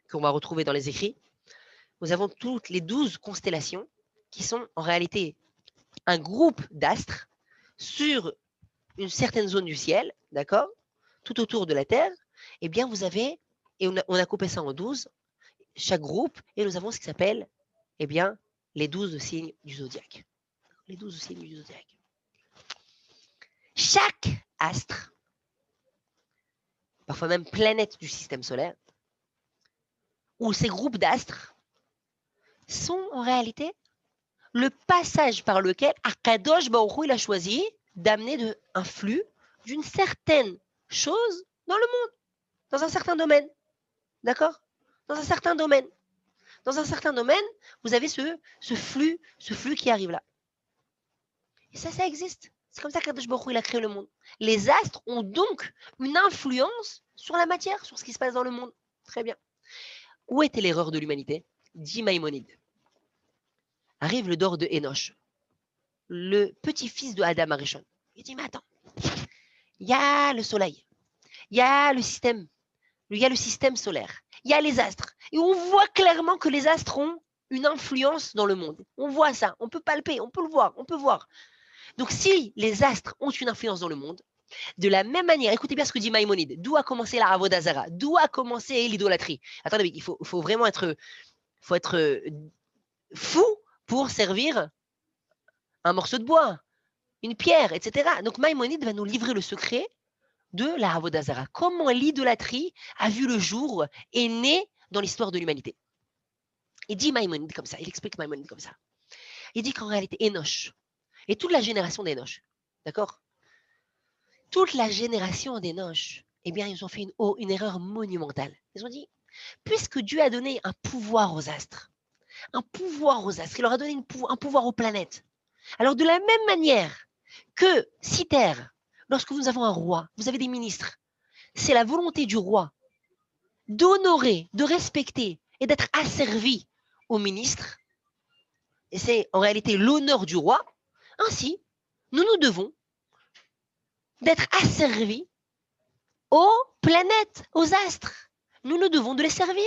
qu'on va retrouver dans les écrits. Nous avons toutes les 12 constellations qui sont en réalité un groupe d'astres sur une certaine zone du ciel, d'accord, tout autour de la Terre. Eh bien, vous avez, et on a coupé ça en 12, chaque groupe, et nous avons ce qui s'appelle, eh bien, les 12 signes du zodiaque. Les 12 signes du zodiaque. Chaque astre, parfois même planète du système solaire, ou ces groupes d'astres, sont en réalité le passage par lequel Akadosh Baruch Hu, il a choisi d'amener un flux d'une certaine chose dans le monde, dans un certain domaine. D'accord? Dans un certain domaine. Dans un certain domaine, vous avez ce flux qui arrive là. Et ça existe. C'est comme ça qu'Akadosh Baruch Hu, il a créé le monde. Les astres ont donc une influence sur la matière, sur ce qui se passe dans le monde. Très bien. Où était l'erreur de l'humanité? Dit Maïmonide. Arrive le dor de Enoch, le petit-fils de Adam Arishon. Il dit, mais attends, il y a le soleil, il y a le système solaire, il y a les astres. Et on voit clairement que les astres ont une influence dans le monde. On voit ça, on peut palper, on peut le voir, on peut voir. Donc si les astres ont une influence dans le monde, de la même manière, écoutez bien ce que dit Maïmonide, d'où a commencé la Avodazara, d'où a commencé l'idolâtrie. Attendez, il faut vraiment être fou pour servir un morceau de bois, une pierre, etc. Donc Maïmonide va nous livrer le secret de la Avodazara. Comment l'idolâtrie a vu le jour et né dans l'histoire de l'humanité. Il dit Maïmonide comme ça, il explique Maïmonide comme ça. Il dit qu'en réalité, Enoch, et toute la génération d'Enoch, d'accord? Toute la génération d'Enoch, eh bien, ils ont fait une erreur monumentale. Ils ont dit, puisque Dieu a donné un pouvoir aux astres, il leur a donné un pouvoir aux planètes. Alors, de la même manière que si Terre, lorsque nous avons un roi, vous avez des ministres, c'est la volonté du roi d'honorer, de respecter et d'être asservi aux ministres, et c'est en réalité l'honneur du roi, ainsi, nous devons d'être asservis aux planètes, aux astres. Nous devons de les servir,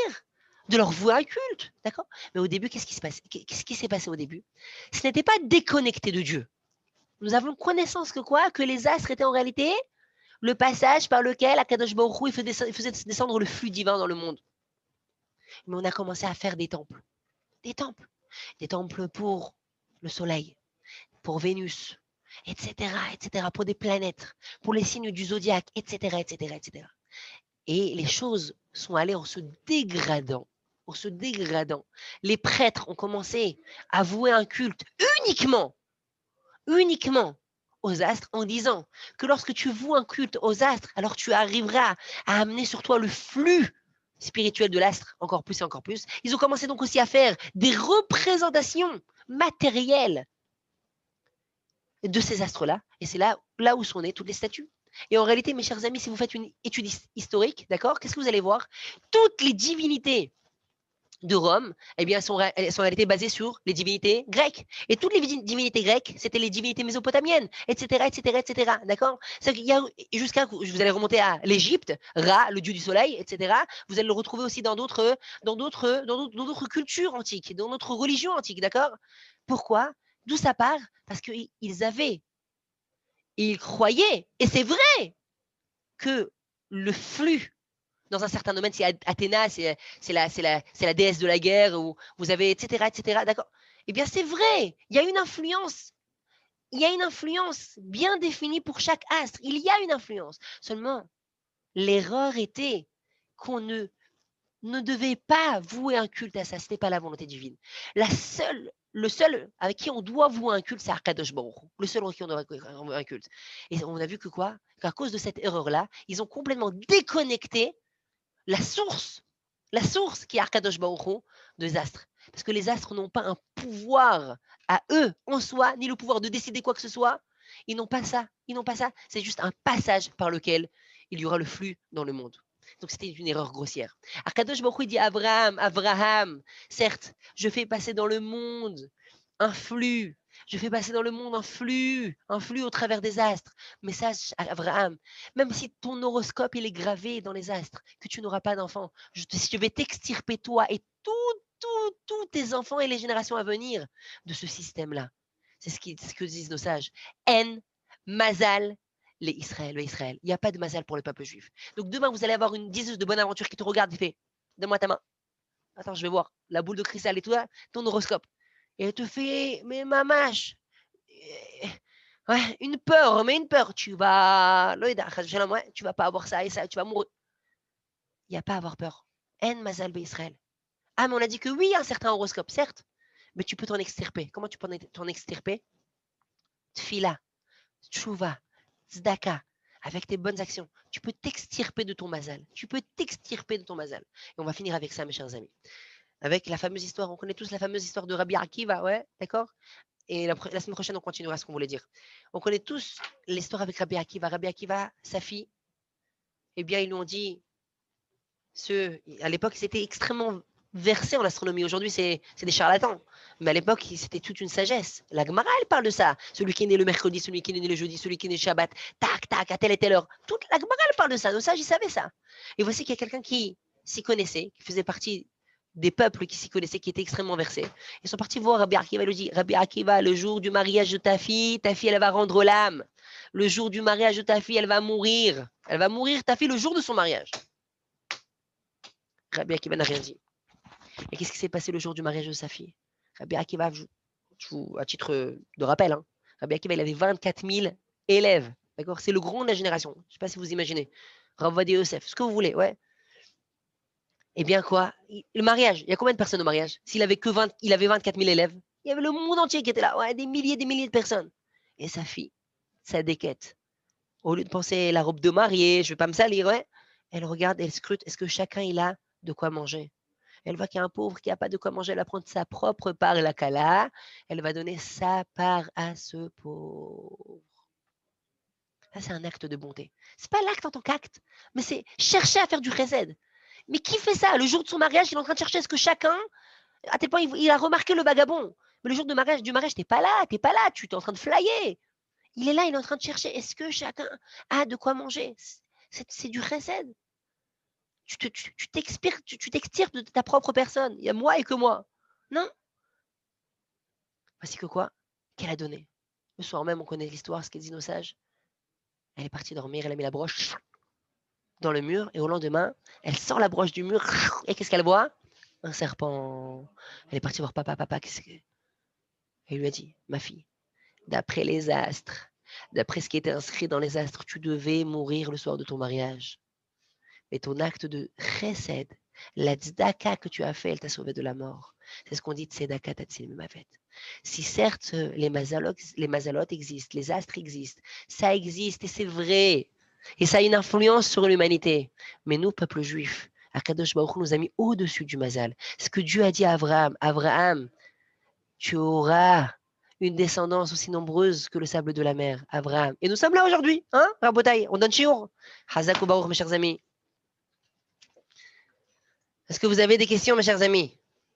de leur vouer un culte, d'accord? Mais au début, qu'est-ce qui s'est passé au début? Ce n'était pas déconnecté de Dieu. Nous avons connaissance que quoi? Que les astres étaient en réalité le passage par lequel Akadosh Baruch Hu faisait descendre le flux divin dans le monde. Mais on a commencé à faire des temples. Des temples pour le soleil, pour Vénus, etc., pour des planètes, pour les signes du zodiaque, etc. Et les choses sont allées en se dégradant. Les prêtres ont commencé à vouer un culte uniquement aux astres, en disant que lorsque tu voues un culte aux astres, alors tu arriveras à amener sur toi le flux spirituel de l'astre, encore plus et encore plus. Ils ont commencé donc aussi à faire des représentations matérielles de ces astres-là, et c'est là où sont nées toutes les statues. Et en réalité, mes chers amis, si vous faites une étude historique, d'accord, qu'est-ce que vous allez voir? Toutes les divinités de Rome, eh bien, elles sont en réalité basées sur les divinités grecques. Et toutes les divinités grecques, c'était les divinités mésopotamiennes, etc. D'accord? Jusqu'à, vous allez remonter à l'Égypte, Ra, le dieu du soleil, etc. Vous allez le retrouver aussi dans d'autres cultures antiques, dans notre religion antique, d'accord? Pourquoi? D'où ça part? Parce qu'ils croyaient, et c'est vrai, que le flux dans un certain domaine, c'est Athéna, c'est la déesse de la guerre, où vous avez, etc., d'accord? Eh bien, c'est vrai, il y a une influence bien définie pour chaque astre. Il y a une influence. Seulement, l'erreur était qu'on ne devait pas vouer un culte à ça. Ce n'était pas la volonté divine. Le seul avec qui on doit vouer un culte, c'est Akadosh Baruch Hu. Le seul avec qui on doit vouer un culte. Et on a vu que quoi? Qu'à cause de cette erreur-là, ils ont complètement déconnecté la source qui est Arkadosh Baruch Hu des astres. Parce que les astres n'ont pas un pouvoir à eux en soi, ni le pouvoir de décider quoi que ce soit. Ils n'ont pas ça. C'est juste un passage par lequel il y aura le flux dans le monde. Donc c'était une erreur grossière. Arkadosh Baruch Hu dit à Abraham, certes, je fais passer dans le monde un flux Je fais passer dans le monde un flux au travers des astres. Message à Abraham, même si ton horoscope il est gravé dans les astres, que tu n'auras pas d'enfant, je vais t'extirper toi et tous tes enfants et les générations à venir de ce système-là. C'est ce que disent nos sages. En mazal les Israël. Il n'y a pas de mazal pour le peuple juif. Donc demain, vous allez avoir une diseuse de bonne aventure qui te regarde et fait, donne-moi ta main. Attends, je vais voir la boule de cristal et tout, ton horoscope. Et elle te fait, mais mamache, ouais, une peur. Tu vas, tu vas pas avoir ça et ça, tu vas mourir. Il n'y a pas à avoir peur. En mazal Israël. Ah, mais on a dit que oui, un certain horoscope, certes, mais tu peux t'en extirper. Comment tu peux t'en extirper? Tfila, tchouva, tzedaka, avec tes bonnes actions. Tu peux t'extirper de ton mazal. Et on va finir avec ça, mes chers amis. Avec la fameuse histoire, on connaît tous la fameuse histoire de Rabbi Akiva, ouais, d'accord? Et la semaine prochaine, on continuera ce qu'on voulait dire. On connaît tous l'histoire avec Rabbi Akiva. Rabbi Akiva, sa fille, eh bien, ils lui ont dit, à l'époque, c'était extrêmement versé en astronomie. Aujourd'hui, c'est des charlatans. Mais à l'époque, c'était toute une sagesse. La Gemara, elle parle de ça. Celui qui est né le mercredi, celui qui est né le jeudi, celui qui est né le Shabbat, tac, tac, à telle et telle heure. Toute la Gemara, elle parle de ça. Nos sages, ils savaient ça. Et voici qu'il y a quelqu'un qui s'y connaissait, qui faisait partie des peuples qui s'y connaissaient, qui étaient extrêmement versés. Ils sont partis voir Rabbi Akiva, il lui dit, Rabbi Akiva, le jour du mariage de ta fille, elle va rendre l'âme. Le jour du mariage de ta fille, elle va mourir. Elle va mourir, ta fille, le jour de son mariage. Rabbi Akiva n'a rien dit. Et qu'est-ce qui s'est passé le jour du mariage de sa fille? Rabbi Akiva, à titre de rappel, hein, Rabbi Akiva, il avait 24 000 élèves. D'accord? C'est le grand de la génération. Je ne sais pas si vous imaginez. Rav Ovadia Yosef, ce que vous voulez, ouais. Eh bien quoi? Le mariage, il y a combien de personnes au mariage? S'il avait il avait 24 000 élèves, il y avait le monde entier qui était là, ouais, des milliers de personnes. Et sa fille, sa déquête, au lieu de penser la robe de mariée, je ne vais pas me salir, ouais, elle regarde, elle scrute, est-ce que chacun il a de quoi manger? Elle voit qu'il y a un pauvre qui n'a pas de quoi manger, elle va prendre sa propre part, la kala, elle va donner sa part à ce pauvre. Ça, c'est un acte de bonté. Ce n'est pas l'acte en tant qu'acte, mais c'est chercher à faire du chesed. Mais qui fait ça? Le jour de son mariage, il est en train de chercher est-ce que chacun, à tel point, il a remarqué le vagabond. Mais le jour du mariage, tu n'es pas là, tu es en train de flyer. Il est là, il est en train de chercher est-ce que chacun a de quoi manger? C'est du chesed. Tu t'extirpes de ta propre personne. Il y a moi et que moi. Non. Voici que quoi? Qu'elle a donné. Le soir même, on connaît l'histoire, ce qu'elle dit nos sages. Elle est partie dormir, elle a mis la broche dans le mur, et au lendemain, elle sort la broche du mur, et qu'est-ce qu'elle voit? Un serpent. Elle est partie voir papa, qu'est-ce que... Elle lui a dit, ma fille, d'après les astres, d'après ce qui était inscrit dans les astres, tu devais mourir le soir de ton mariage. Mais ton acte de chesed, la tzedaka que tu as fait, elle t'a sauvé de la mort. C'est ce qu'on dit tzedaka tatsil mavet. Si certes les mazalotes existent, les astres existent, ça existe et c'est vrai. Et ça a une influence sur l'humanité. Mais nous, peuple juif, Akadosh Baruch Hu nous a mis au-dessus du mazal. Ce que Dieu a dit à Abraham, tu auras une descendance aussi nombreuse que le sable de la mer, Abraham. Et nous sommes là aujourd'hui, hein, Rabotai, on donne shiur. Hazak ou Baruch, mes chers amis. Est-ce que vous avez des questions, mes chers amis?